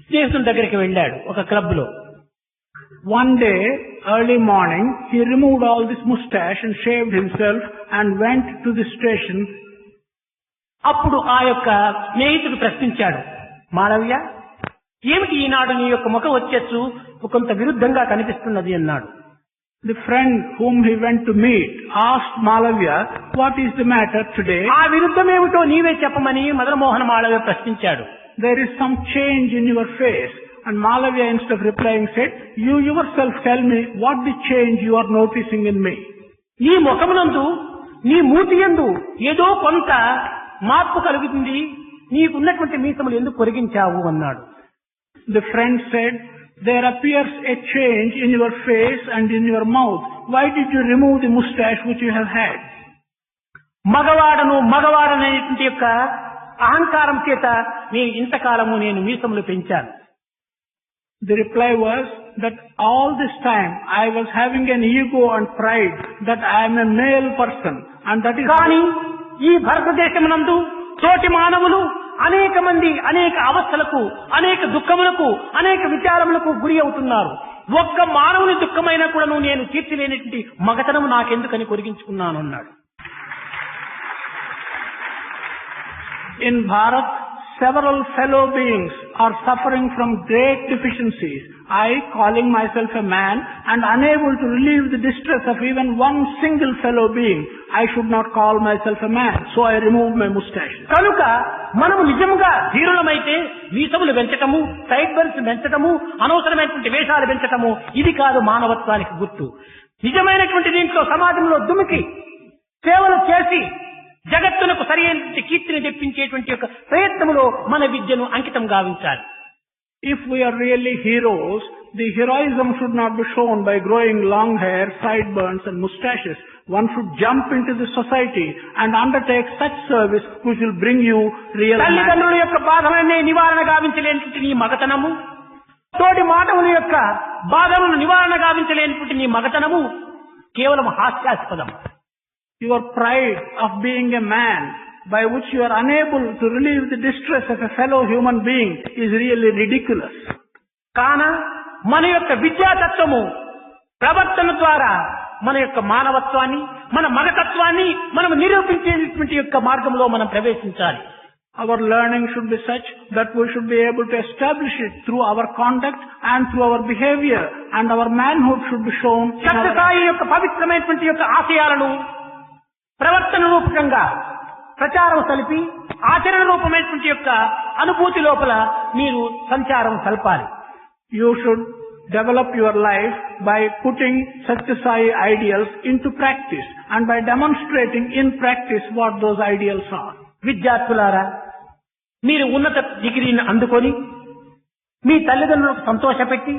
స్నేహితుల దగ్గరికి వెళ్ళాడు ఒక క్లబ్ లో. One day, early morning, he removed all this mustache and shaved himself and went to the station. అప్పుడు ఆ యొక్క స్నేహితుడు ప్రశ్నించాడు, మాలవ్య ఏమిటి ఈనాడు నీ యొక్క ముఖ వచ్చేసు కొంత విరుద్ధంగా కనిపిస్తున్నది అన్నాడు. The friend whom he went to meet asked Malavya, what is the matter today? ఆ విరుద్ధమేమిటో నీవే చెప్పమని మదనమోహన మాలవ్య ప్రశ్నించాడు. There is some change in your face. And Malavya, instead of replying, said, you yourself tell me what the change you are noticing in me. నీ ముఖమునందు, నీ మూతి యందు ఏదో కొంత మార్పు కలుగుతుంది, నీకున్నటువంటి మీసములు ఎందుకు కొరిగించావు అన్నాడు. The friend said, there appears a change in your face and in your mouth. Why did you remove the mustache which you have had? మగవాడనేటువంటి యొక్క అహంకారం చేత నేను ఇంతకాలము నేను మీసములు పెంచాను. The reply was that all this time I was having an ego and pride that I am a male person, and that is కానీ ఈ భారతదేశమునందు తోటి మానవులు అనేక మంది అనేక అవస్థలకు, అనేక దుఃఖములకు, అనేక విచారములకు గురి అవుతున్నారు. ఒక్క మానవుని దుఃఖమైనా కూడా నేను తీర్చలేనటువంటి మగతనం నాకెందుకని కొరిగించుకున్నాను అన్నాడు. in Bharat, several fellow beings are suffering from great deficiencies. I, calling myself a man and unable to relieve the distress of even one single fellow being, I should not call myself a man. So I removed my mustache. కనుక మనము నిజంగా ధీరులమైతే వీసములు పెంచటము, సైడ్ బెల్ట్స్ పెంచటము, అనవసరమైనటువంటి వేషాలు పెంచటము ఇది కాదు మానవత్వానికి గుర్తు. నిజమైనటువంటి దీంట్లో సమాజంలో దుమికి సేవలు చేసి జగత్తునకు సరైన కీర్తిని తెప్పించేటువంటి యొక్క ప్రయత్నములో మన విద్యను అంకితం గావించాలి. If we are really heroes, the heroism should not be shown by growing long hair, sideburns and mustaches. One should jump into the society and undertake such service which will bring you real తల్లిదండ్రుల యొక్క బాధలనే నివారణ గావించలేనటువంటి నీ మగతనము, తోటి మానవుల యొక్క బాధలను నివారణ గావించలేనటువంటి నీ మగతనము కేవలం హాస్యాస్పదం. Your pride of being a man by which you are unable to relieve the distress of a fellow human being is really ridiculous. కాన మన యొక్క విద్యాతత్వము ప్రవర్తన ద్వారా మన యొక్క మానవత్వాన్ని, మన మగతత్వాన్ని మనం నిరూపించేటువంటి యొక్క మార్గంలో మనం ప్రవేశించాలి. Our learning should be such that we should be able to establish it through our conduct and through our behavior, and our manhood should be shown. Sathya Sai యొక్క పవిత్రమైనటువంటి యొక్క ఆశయాలను ప్రవర్తన రూపకంగా ప్రచారం సలిపి ఆచరణ రూపమైనటువంటి యొక్క అనుభూతి లోపల మీరు సంచారం సల్పాలి. You should develop your life by putting Satya Sai ideals into practice and by demonstrating in practice what those ideals are. విద్యార్థులారా, మీరు ఉన్నత డిగ్రీని అందుకొని మీ తల్లిదండ్రులకు సంతోషపెట్టి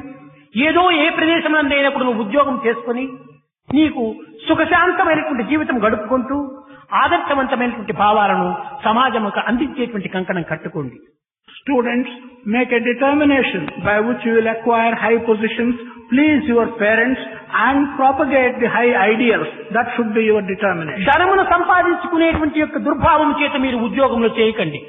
ఏదో ఏ ప్రదేశంలో అయినప్పుడు నువ్వు ఉద్యోగం చేసుకుని నీకు సుఖశాంతమైనటువంటి జీవితం గడుపుకుంటూ ఆదర్శవంతమైనటువంటి భావాలను సమాజముకు అందించేటువంటి కంకణం కట్టుకోండి. Students, make a determination by which you will acquire high positions, please your parents and propagate the high ideals. That should be your determination. ధనమును సంపాదించుకునేటువంటి యొక్క దుర్భావం చేత మీరు ఉద్యోగంలో చేయకండి.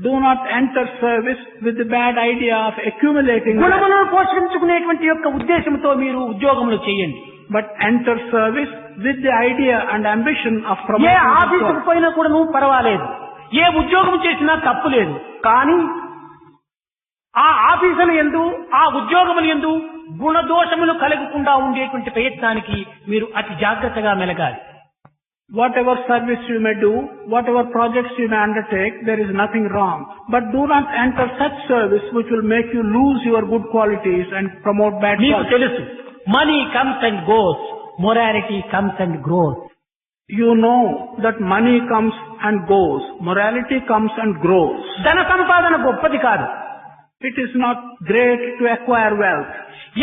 Do not enter service with the bad idea of accumulating. గుణములను పోషించుకునేటువంటి యొక్క ఉద్దేశంతో మీరు ఉద్యోగంలో చేయండి. But enter service with the idea and ambition of A promoting. ఆఫీసుకు పోయినా కూడా నువ్వు పర్వాలేదు, ఏ ఉద్యోగం చేసినా తప్పు లేదు. కానీ ఆ ఆఫీసుల యందు, ఆ ఉద్యోగముల యందు గుణదోషములు కలగకుండా ఉండేటువంటి ప్రయత్నానికి మీరు అతి జాగ్రత్తగా మెలగాలి. Whatever service you may do, whatever projects you may undertake, there is nothing wrong. But do not enter such service which will make you lose your good qualities and promote bad మీకు qualities. తెలుసు, money comes and goes, morality comes and grows. You know that money comes and goes, morality comes and grows. ధన సంపాదన గొప్పది కాదు. It is not great to acquire wealth.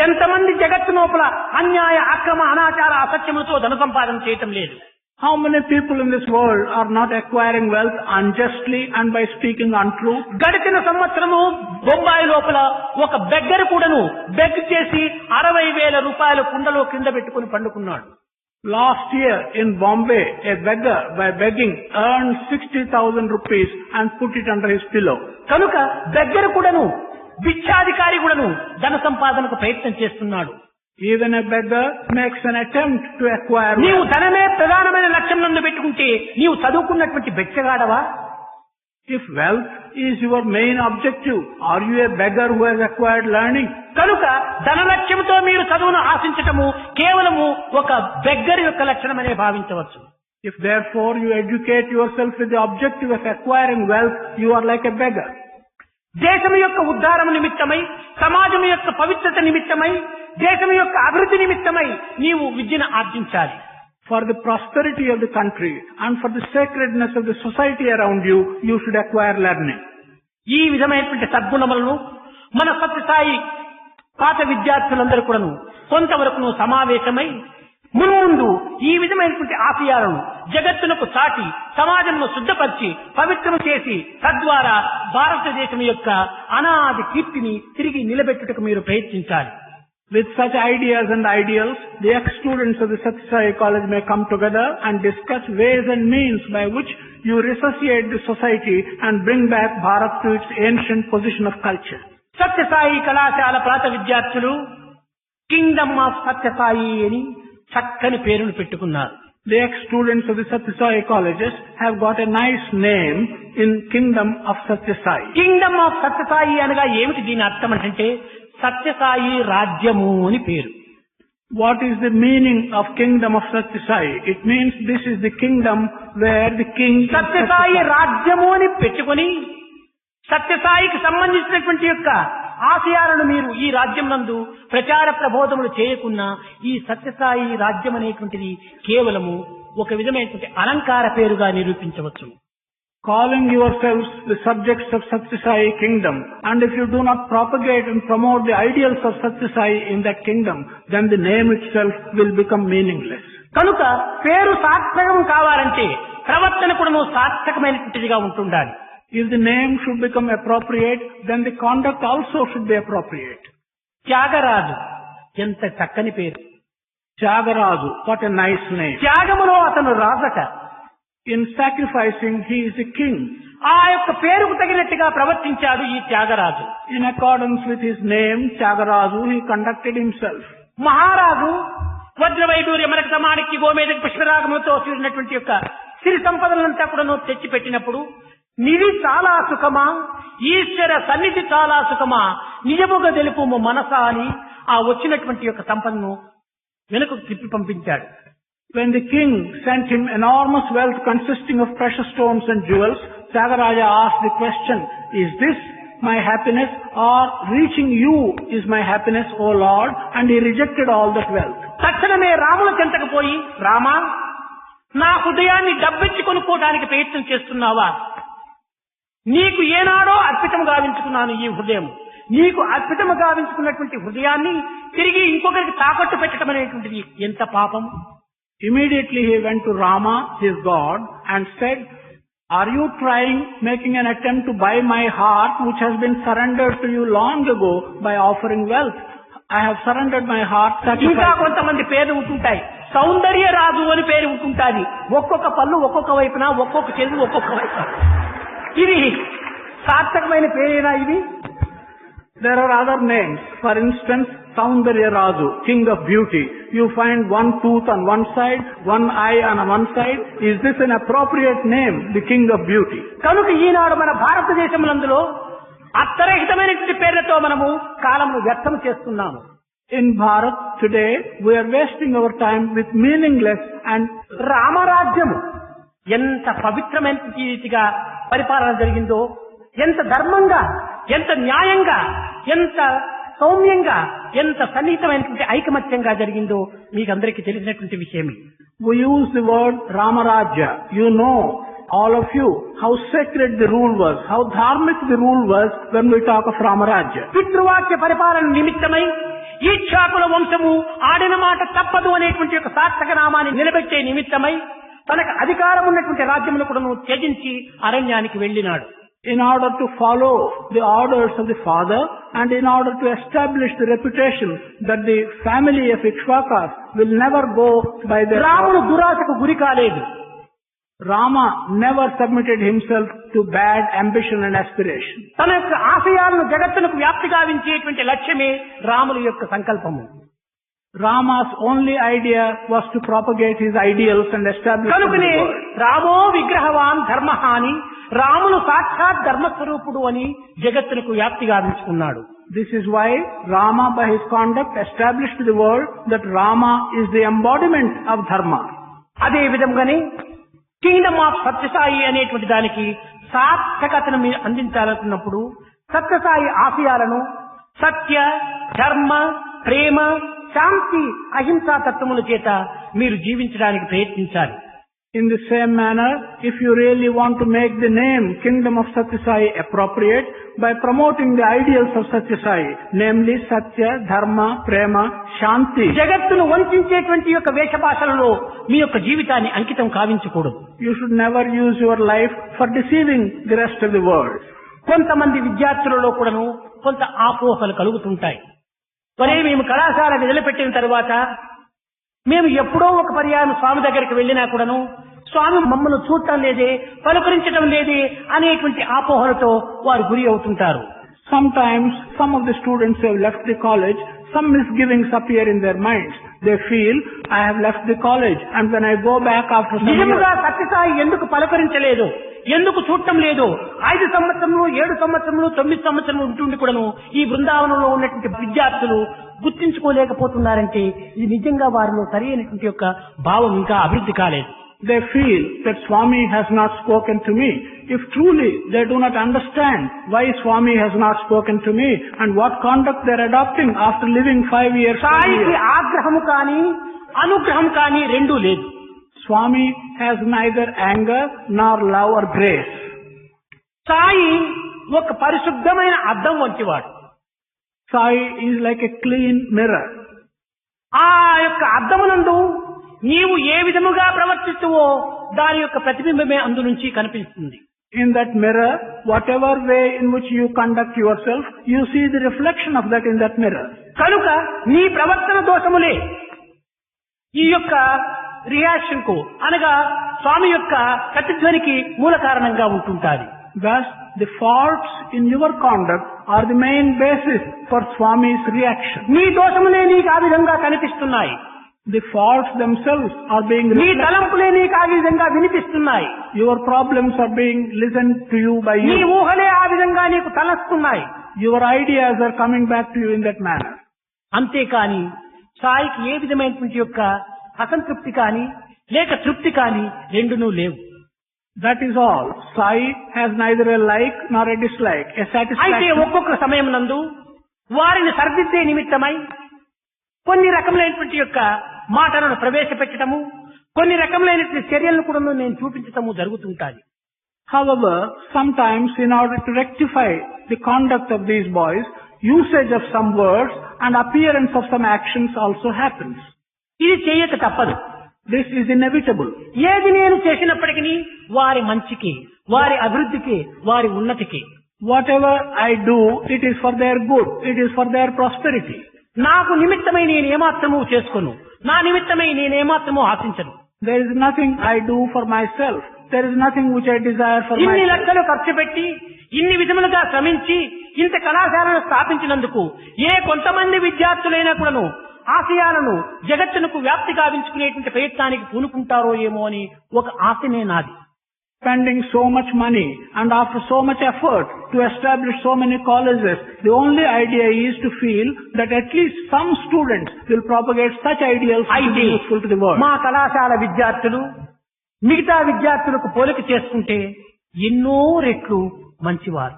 ఎంతమంది జగత్తు లోపల అన్యాయ, అక్రమ, అనాచార, అసత్యములతో ధన సంపాదన చేయటం లేదు. How many people in this world are not acquiring wealth unjustly and by speaking untruth? గడిచిన సంవత్సరము బొంబాయి లోపల ఒక బెగ్గర్ కూడాను బెగ్ చేసి 60,000 రూపాయల కుండలో కింద పెట్టుకుని పండుకున్నాడు. Last year in Bombay, a beggar by begging earned 60,000 rupees and put it under his pillow. కనుక బెగ్గర్ కూడాను, భిక్షాధికారి కూడాను ధన సంపాదనకు ప్రయత్నం చేస్తున్నాడు. Even a beggar makes an attempt to acquire నీవు wealth. ధనమే ప్రధానమైన లక్ష్యం నందు పెట్టుకుంటే నీవు చదువుకున్నటువంటి భిక్షగాడవా? If wealth is your main objective, are you a beggar who has acquired learning? కనుక ధన లక్ష్యంతో మీరు చదువును ఆశించటము కేవలము ఒక బెగ్గర్ యొక్క లక్షణమనే భావించవచ్చు. If therefore you educate yourself with the objective of acquiring wealth, you are like a beggar. దేశం యొక్క ఉద్ధారం నిమిత్తమై, సమాజం యొక్క పవిత్రత నిమిత్తమై, దేశం యొక్క అభివృద్ధి నిమిత్తమై నీవు విద్యను ఆర్జించాలి. For the prosperity of the country and for the sacredness of the society around you, you should acquire learning. ఈ విధమైనటువంటి సద్గుణములను మన సత్యసాయి పాత విద్యార్థులందరూ కూడాను కొంతవరకు సమావేశమై మున్ముందు ఈ విధమైనటువంటి ఆశయాలను జగత్తునకు చాటి సమాజమును శుద్ధపరిచి పవిత్రము చేసి తద్వారా భారతదేశం యొక్క అనాది కీర్తిని తిరిగి నిలబెట్టుటకు మీరు ప్రయత్నించాలి. With such ideas and ideals, the ex-students of the Sathya Sai College may come together and discuss ways and means by which you resuscitate the society and bring back Bharat to its ancient position of culture. సత్య సాయి కళాశాల ప్రాత విద్యార్థులు కింగ్డమ్ ఆఫ్ సత్య సాయి అని చక్కని పేరును పెట్టుకున్నారు. The ex-students of the Sathya Sai colleges have got a nice name in Kingdom of Sathya Sai. Kingdom of Sathya Sai అనగా ఏమిటి దీని అర్థం అంటే సత్య సాయి రాజ్యము అని పేరు. What is the meaning of Kingdom of Sathya Sai? It means this is the kingdom where the king is సత్య సాయి రాజ్యము అని పెట్టుకొని సత్య సాయికి సంబంధించినటువంటి యొక్క ఆశయాలను మీరు ఈ రాజ్యం నందు ప్రచార ప్రబోధములు చేయకున్నా ఈ సత్యసాయి రాజ్యం అనేటువంటిది కేవలము ఒక విధమైనటువంటి అలంకార పేరుగా నిరూపించవచ్చు. Calling yourselves the subjects of Sathya Sai kingdom, and if you do not propagate and promote the ideals of Sathya Sai in that kingdom, then the name itself will become meaningless. కనుక పేరు సార్థకం కావాలంటే ప్రవర్తన కూడా సార్థకమైనటువంటిదిగా ఉంటుండాలి. If the name should become appropriate, then the conduct also should be appropriate. Tyagaraju ఎంత చక్కని పేరు. Tyagaraja, what a nice name. త్యాగములో అతను రాజట. In sacrificing, he is a king. ఆ యొక్క పేరుకు తగినట్టుగా ప్రవర్తించాడు ఈ Tyagaraju. In accordance with his name, Tyagaraja, he conducted himself. మహారాజు వజ్రవైడూర్య మరకత మాణిక్య గోమేదక పుష్పరాగములతో చూసినటువంటి యొక్క సిరి సంపదలంతా కూడా తెచ్చి పెట్టినప్పుడు నిధి చాలా సుఖమా, ఈశ్వర సన్నిధి చాలా సుఖమా, నిజముగా తెలుపు మనస అని ఆ వచ్చినటువంటి యొక్క సంపదను వెనుకకు తిప్పి పంపించాడు. When the king sent him enormous wealth consisting of precious stones and jewels, Tyagaraja asked the question, is this my happiness or reaching you is my happiness, O Lord? And he rejected all that wealth. తక్షణమే రాముల చెంతకు పోయి, రామా నా హృదయాన్ని డబ్బెచ్చి కొనుక్కోవడానికి ప్రయత్నం చేస్తున్నావా? నీకు ఏనాడో అర్పితం గావించుకున్నాను ఈ హృదయం. నీకు అర్పితం గావించుకున్నటువంటి హృదయాన్ని తిరిగి ఇంకొకరికి తాకట్టు పెట్టడం అనేటువంటిది ఎంత పాపం. Immediately he went to Rama, his God, and said, are you making an attempt to buy my heart which has been surrendered to you long ago by offering wealth? I have surrendered my heart. ఇంకా కొంతమంది పేర్లు ఉంటుంటాయి. సౌందర్య రాజు అని పేరు ఉంటుంటాది. ఒక్కొక్క పళ్ళు ఒక్కొక్క వైపున, ఒక్కొక్క చెల్లు ఒక్కొక్క వైపున. ఇది సార్థకమైన పేరేనా ఇది? There are other names. For instance, Saundarya Raju, king of beauty. You find one tooth on one side, one eye on one side. Is this an appropriate name, the king of beauty? కనుక ఈనాడు మన భారతదేశమునందులో అర్థరహితమైనటువంటి పేర్లతో మనము కాలమును వ్యర్థం చేస్తున్నాము. In Bharat today, we are wasting our time with meaningless and రామరాజ్యము ఎంత పవిత్రమైన రీతిగా పరిపాలన జరిగిందో, ఎంత ధర్మంగా, ఎంత న్యాయంగా, ఎంత సౌమ్యంగా, ఎంత సన్నిహితమైనటువంటి ఐకమత్యంగా జరిగిందో మీకందరికీ తెలిసినటువంటి విషయమే. We use the word Ramarajya. You know, all of you, how sacred the rule was, how dharmic the rule was when we talk of Ramarajya. పితృవాక్య పరిపాలన నిమిత్తమై ఈక్షాకుల వంశము ఆడిన మాట తప్పదు అనేటువంటి ఒక సార్థక నామాన్ని నిలబెట్టే నిమిత్తమై తనకు అధికారం ఉన్నటువంటి రాజ్యమును కూడా త్యజించి అరణ్యానికి వెళ్ళినాడు. In order to follow the orders of the father and in order to establish the reputation that the family of Ikshvakas will never go by their... రాముడు దురాశకు గురి కాలేదు. Rama never submitted himself to bad ambition and aspiration. తన యొక్క ఆశయాలను జగత్తునకు వ్యాప్తి గావించేటువంటి లక్ష్యమే రాముల యొక్క సంకల్పము. Rama's only idea was to propagate his ideals and establish the world. రామో విగ్రహవాన్ ధర్మహాని, రాములు సాక్షాత్ ధర్మస్వరూపుడు అని జగత్తునకు వ్యాప్తి గావించుకున్నాడు. This is why Rama by his conduct established to the world that Rama is the embodiment of dharma. అదే విధంగానే కింగ్డమ్ ఆఫ్ సత్యసాయి అనేటువంటి దానికి సార్థకతను మీరు అందించాలనుకున్నప్పుడు సత్యసాయి ఆశయాలను సత్య, ధర్మ, ప్రేమ, శాంతి, అహింసా తత్వముల చేత మీరు జీవించడానికి ప్రయత్నించాలి. In the same manner, if you really want to make the name Kingdom of Satya Sai appropriate, by promoting the ideals of Satya Sai, namely Satya, Dharma, Prema, Shanti, జగత్తును వంచేటువంటి యొక్క వేషభాషలలో మీ యొక్క జీవితాన్ని అంకితం కావించకూడదు. you should never use your life for deceiving the rest of the world. కొంతమంది విద్యార్థులలో కూడాను కొంత ఆపోహలు కలుగుతుంటాయి. మరి మేము కళాశాల వదిలిపెట్టిన తర్వాత మేము ఎప్పుడో ఒక పర్యాయం స్వామి దగ్గరికి వెళ్ళినా కూడాను స్వామి మమ్మల్ని చూడటం లేదే, పలుకరించడం లేదే అనేటువంటి ఆపోహలతో వారు గురి అవుతుంటారు. Sometimes some of the students have left the college, some misgivings appear in their minds. They feel, I have left the college and when I go back after some నిజముగా years, సత్యసాయి ఎందుకు పలకరించలేదు, ఎందుకు చూడటం లేదు, 5 సంవత్సరములు 7 సంవత్సరములు 9 సంవత్సరములు ఉంటుండి కూడాను ఈ బృందావనంలో ఉన్నటువంటి విద్యార్థులు గుర్తించుకోలేకపోతున్నారంటే ఇది నిజంగా వారిలో సరైనటువంటి యొక్క భావం ఇంకా అభివృద్ధి కాలేదు. they feel that Swami has not spoken to me. If truly they do not understand why Swami has not spoken to me and what conduct they are adopting after living 5 years. సాయికి ఆగ్రహము కానీ అనుగ్రహం కానీ రెండూ లేదు. Swami has neither anger nor love or grace. Sai ఒక పరిశుద్ధమైన అద్దం వంటివాడు. Sai is like a clean mirror. ఆ యొక్క అద్దమునందు నీవు ఏ విధముగా ప్రవర్తిస్తువో దాని యొక్క ప్రతిబింబమే అందు నుంచి కనిపిస్తుంది. In that mirror, whatever way in which you conduct yourself, you see the reflection of that in that mirror. కనుక నీ ప్రవర్తన దోషములే ఈ యొక్క రియాక్షన్ కు అనగా స్వామి యొక్క ప్రతిధ్వనికి మూల కారణంగా ఉంటుంటాది. Thus, the faults in your conduct are the main basis for Swami's reaction. నీ దోషములే నీకు ఆ విధంగా కనిపిస్తున్నాయి. The faults themselves are being నీ reflected. తలంపులే నీకు ఆ విధంగా వినిపిస్తున్నాయి. Your problems are being listened to you by నీ you. ఊహలే ఆ విధంగా నీకు తలస్తున్నాయి. Your ideas are coming back to you in that manner. అంతేకాని సాయికి ఏ విధమైనటువంటి యొక్క అసంతృప్తి కానీ లేక తృప్తి కానీ రెండునూ లేవు. That is all. Sai has neither a like nor a dislike, a అయితే satisfaction. ఒక్కొక్క సమయం నందు వారిని సరిదిద్దే నిమిత్తమై కొన్ని రకములైనటువంటి యొక్క మాటలను ప్రవేశపెట్టడము, కొన్ని రకములైనటువంటి చర్యలను కూడా నేను చూపించటము జరుగుతుంటాయి. However, sometimes in order to rectify the conduct of these boys, usage of some words and appearance of some actions also happens. ఇది చేయక తప్పదు. This is inevitable. ఏది నేను చేసినప్పటికీ వారి మంచికి, వారి అభివృద్ధికి, వారి ఉన్నతికి. Whatever I do, it is for their good, it is for their prosperity. నాకు నిమిత్తమై నేను ఏమాత్రము చేసుకోను, నా నిమిత్తమై నేను ఏమాత్రము ఆశించను. There is nothing I do for myself. There is nothing which I desire for ఇన్ని myself. లక్షలు ఖర్చు పెట్టి ఇన్ని విధములుగా శ్రమించి ఇంత కళాశాలను స్థాపించినందుకు ఏ కొంతమంది విద్యార్థులైనా కూడాను ఆశయాలను జగత్తునకు వ్యాప్తి గావించుకునేటువంటి ప్రయత్నానికి పూనుకుంటారో ఏమో అని ఒక ఆశనే నాది. Spending so much money and after so much effort to establish so many colleges, the only idea is to feel that at least some students will propagate such ideals to be అయితే useful to the world. మా కళాశాల విద్యార్థులు మిగతా విద్యార్థులకు పోలిక చేసుకుంటే ఎన్నో రెట్లు మంచివారు.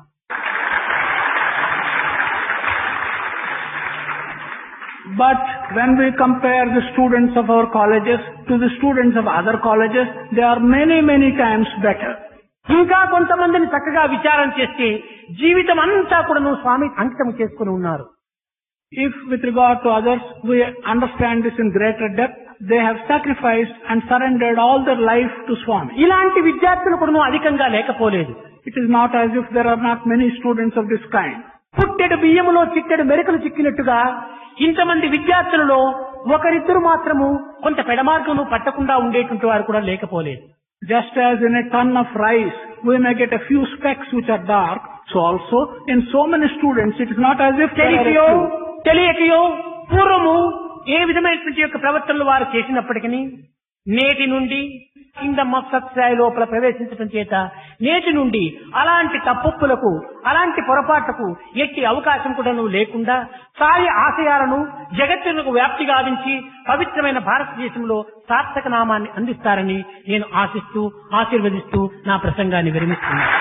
But when we compare the students of our colleges to the students of other colleges, they are many, many times better. ఇంకా కొంతమందిని చక్కగా విచారం చేస్తే జీవితం అంతా కూడా స్వామి అంకితం చేసుకుని ఉన్నారు. If with regard to others, we understand this in greater depth, they have sacrificed and surrendered all their life to Swami. ఇలాంటి విద్యార్థులు కూడా అధికంగా లేకపోలేదు. It is not as if there are not many students of this kind. పుట్టెడు బియ్యములో చిట్టెడు మెరుకలు చిక్కినట్టుగా ఇంతమంది విద్యార్థులలో ఒకరిద్దరు మాత్రము కొంత పెడమార్గము పట్టకుండా ఉండేటువంటి వారు కూడా లేకపోలేదు. Just as in a ton of rice, we may get a few specks which are dark, so also in so many students, it is not as if there are a తెలియకయో few. తెలియకయో పూర్వము ఏ విధమైనటువంటి యొక్క ప్రవర్తనలు వారు చేసినప్పటికీ నేటి నుండి కింగ్డమ్ ఆఫ్ సత్సాయి లోపల ప్రవేశించడం చేత నేటి నుండి అలాంటి తప్పులకు అలాంటి పొరపాట్లకు ఎట్టి అవకాశం కూడా లేకుండా సాయి ఆశయాలను జగత్తునకు వ్యాప్తి గావించి పవిత్రమైన భారతదేశంలో సార్థక నామాన్ని అందిస్తారని నేను ఆశిస్తూ ఆశీర్వదిస్తూ నా ప్రసంగాన్ని విరమిస్తున్నాను.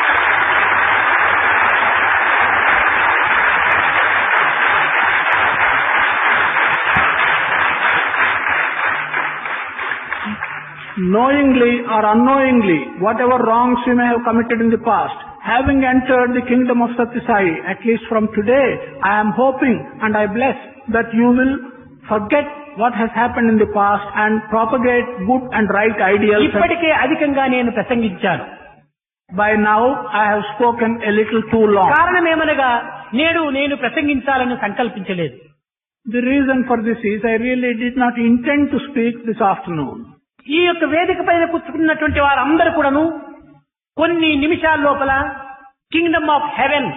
knowingly or unknowingly, whatever wrongs you may have committed in the past, having entered the kingdom of Satyasai, at least from today, I am hoping and I bless that you will forget what has happened in the past and propagate good and right ideals. ఇప్పటికే అధికంగా నేను ప్రసంగించాను. By now, I have spoken a little too long. కారణమేమనగా నేను ప్రసంగించాలని సంకల్పించలేదు. The reason for this is I really did not intend to speak this afternoon. ఈ యొక్క వేదిక పైన కూర్చుకున్నటువంటి వారందరూ కూడాను కొన్ని నిమిషాల లోపల కింగ్డమ్ ఆఫ్ హెవెన్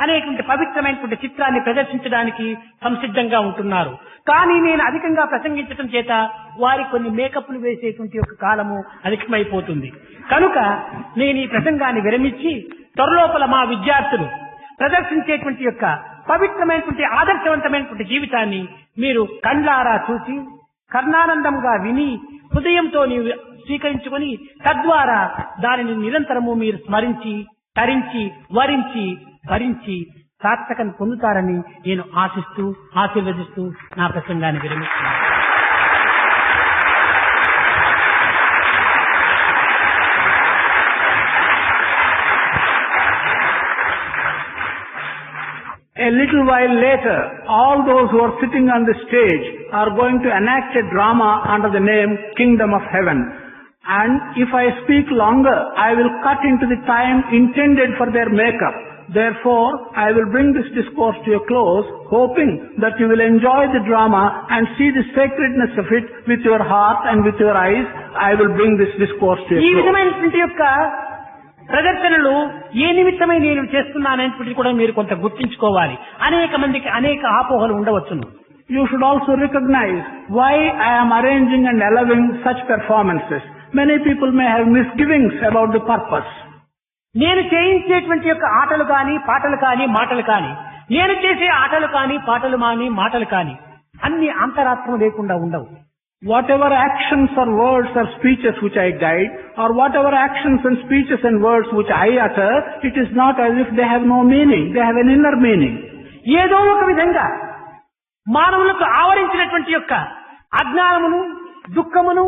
అనేటువంటి పవిత్రమైనటువంటి చిత్రాన్ని ప్రదర్శించడానికి సంసిద్ధంగా ఉంటున్నారు. కానీ నేను అధికంగా ప్రసంగించడం చేత వారి కొన్ని మేకప్లు వేసేటువంటి యొక్క కాలము అధికమైపోతుంది. కనుక నేను ఈ ప్రసంగాన్ని విరమించి త్వరలోపల మా విద్యార్థులు ప్రదర్శించేటువంటి యొక్క పవిత్రమైనటువంటి ఆదర్శవంతమైనటువంటి జీవితాన్ని మీరు కండ్లారా చూసి కర్ణానందంగా విని హృదయంతో నీవు స్వీకరించుకొని తద్వారా దానిని నిరంతరము మీరు స్మరించి తరించి వరించి భరించి సార్థకం పొందుతారని నేను ఆశిస్తూ ఆశీర్వదిస్తూ నా ప్రసంగాన్ని విరమిస్తున్నాను. A little while later, all those who are sitting on the stage are going to enact a drama under the name Kingdom of Heaven. And if I speak longer, I will cut into the time intended for their makeup. Therefore, I will bring this discourse to a close, hoping that you will enjoy the drama and see the sacredness of it with your heart and with your eyes. I will bring this discourse to a ఈ close. విధమైనటువంటి యొక్క ప్రదర్శనలు ఏ నిమిత్తమై నేను చేస్తున్నాననేటువంటిది కూడా మీరు కొంత గుర్తించుకోవాలి. అనేక మందికి అనేక ఆపోహలు ఉండవచ్చును. You should also recognize why I am arranging and allowing such performances. Many people may have misgivings about the purpose. నేను చేయించేటువంటి యొక్క ఆటలు కానీ పాటలు కానీ మాటలు కానీ నేను చేసే ఆటలు కానీ పాటలు కానీ మాటలు కానీ అన్ని అంతరాత్మ లేకుండా ఉండవు. Whatever actions or words or speeches which I guide, or whatever actions and speeches and words which I utter, it is not as if they have no meaning. They have an inner meaning. ఏదో ఒక విధంగా మానవులకు ఆవరించినటువంటి యొక్క అజ్ఞానమును దుఃఖమును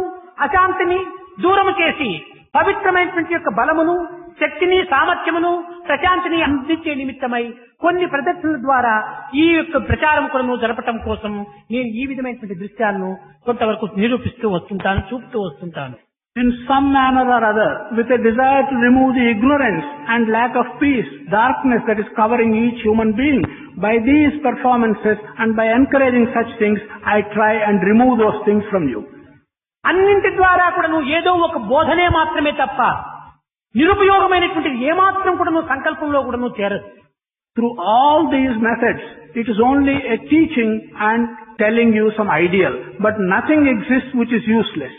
అశాంతిని దూరము చేసి పవిత్రమైనటువంటి యొక్క బలమును శక్తిని సామర్థ్యమును ప్రశాంతిని అందించే నిమిత్తమై కొన్ని ప్రదర్శనల ద్వారా ఈ యొక్క ప్రచారం కూడా జరపటం కోసం నేను ఈ విధమైనటువంటి దృశ్యాలను కొంతవరకు నిరూపిస్తూ వస్తుంటాను, చూపుతూ వస్తుంటాను. In some manner or other, with a desire to remove the ignorance and lack of peace, darkness that is covering each human being, by these performances and by encouraging such things, I try and remove those things from you. అన్నింటి ద్వారా కూడా ఏదో ఒక బోధనే మాత్రమే తప్ప నిరుపయోగమైనటువంటి ఏమాత్రం కూడా సంకల్పంలో కూడా చేరదు. Through all these methods, it is only a teaching and telling you some ideal, but nothing exists which is useless.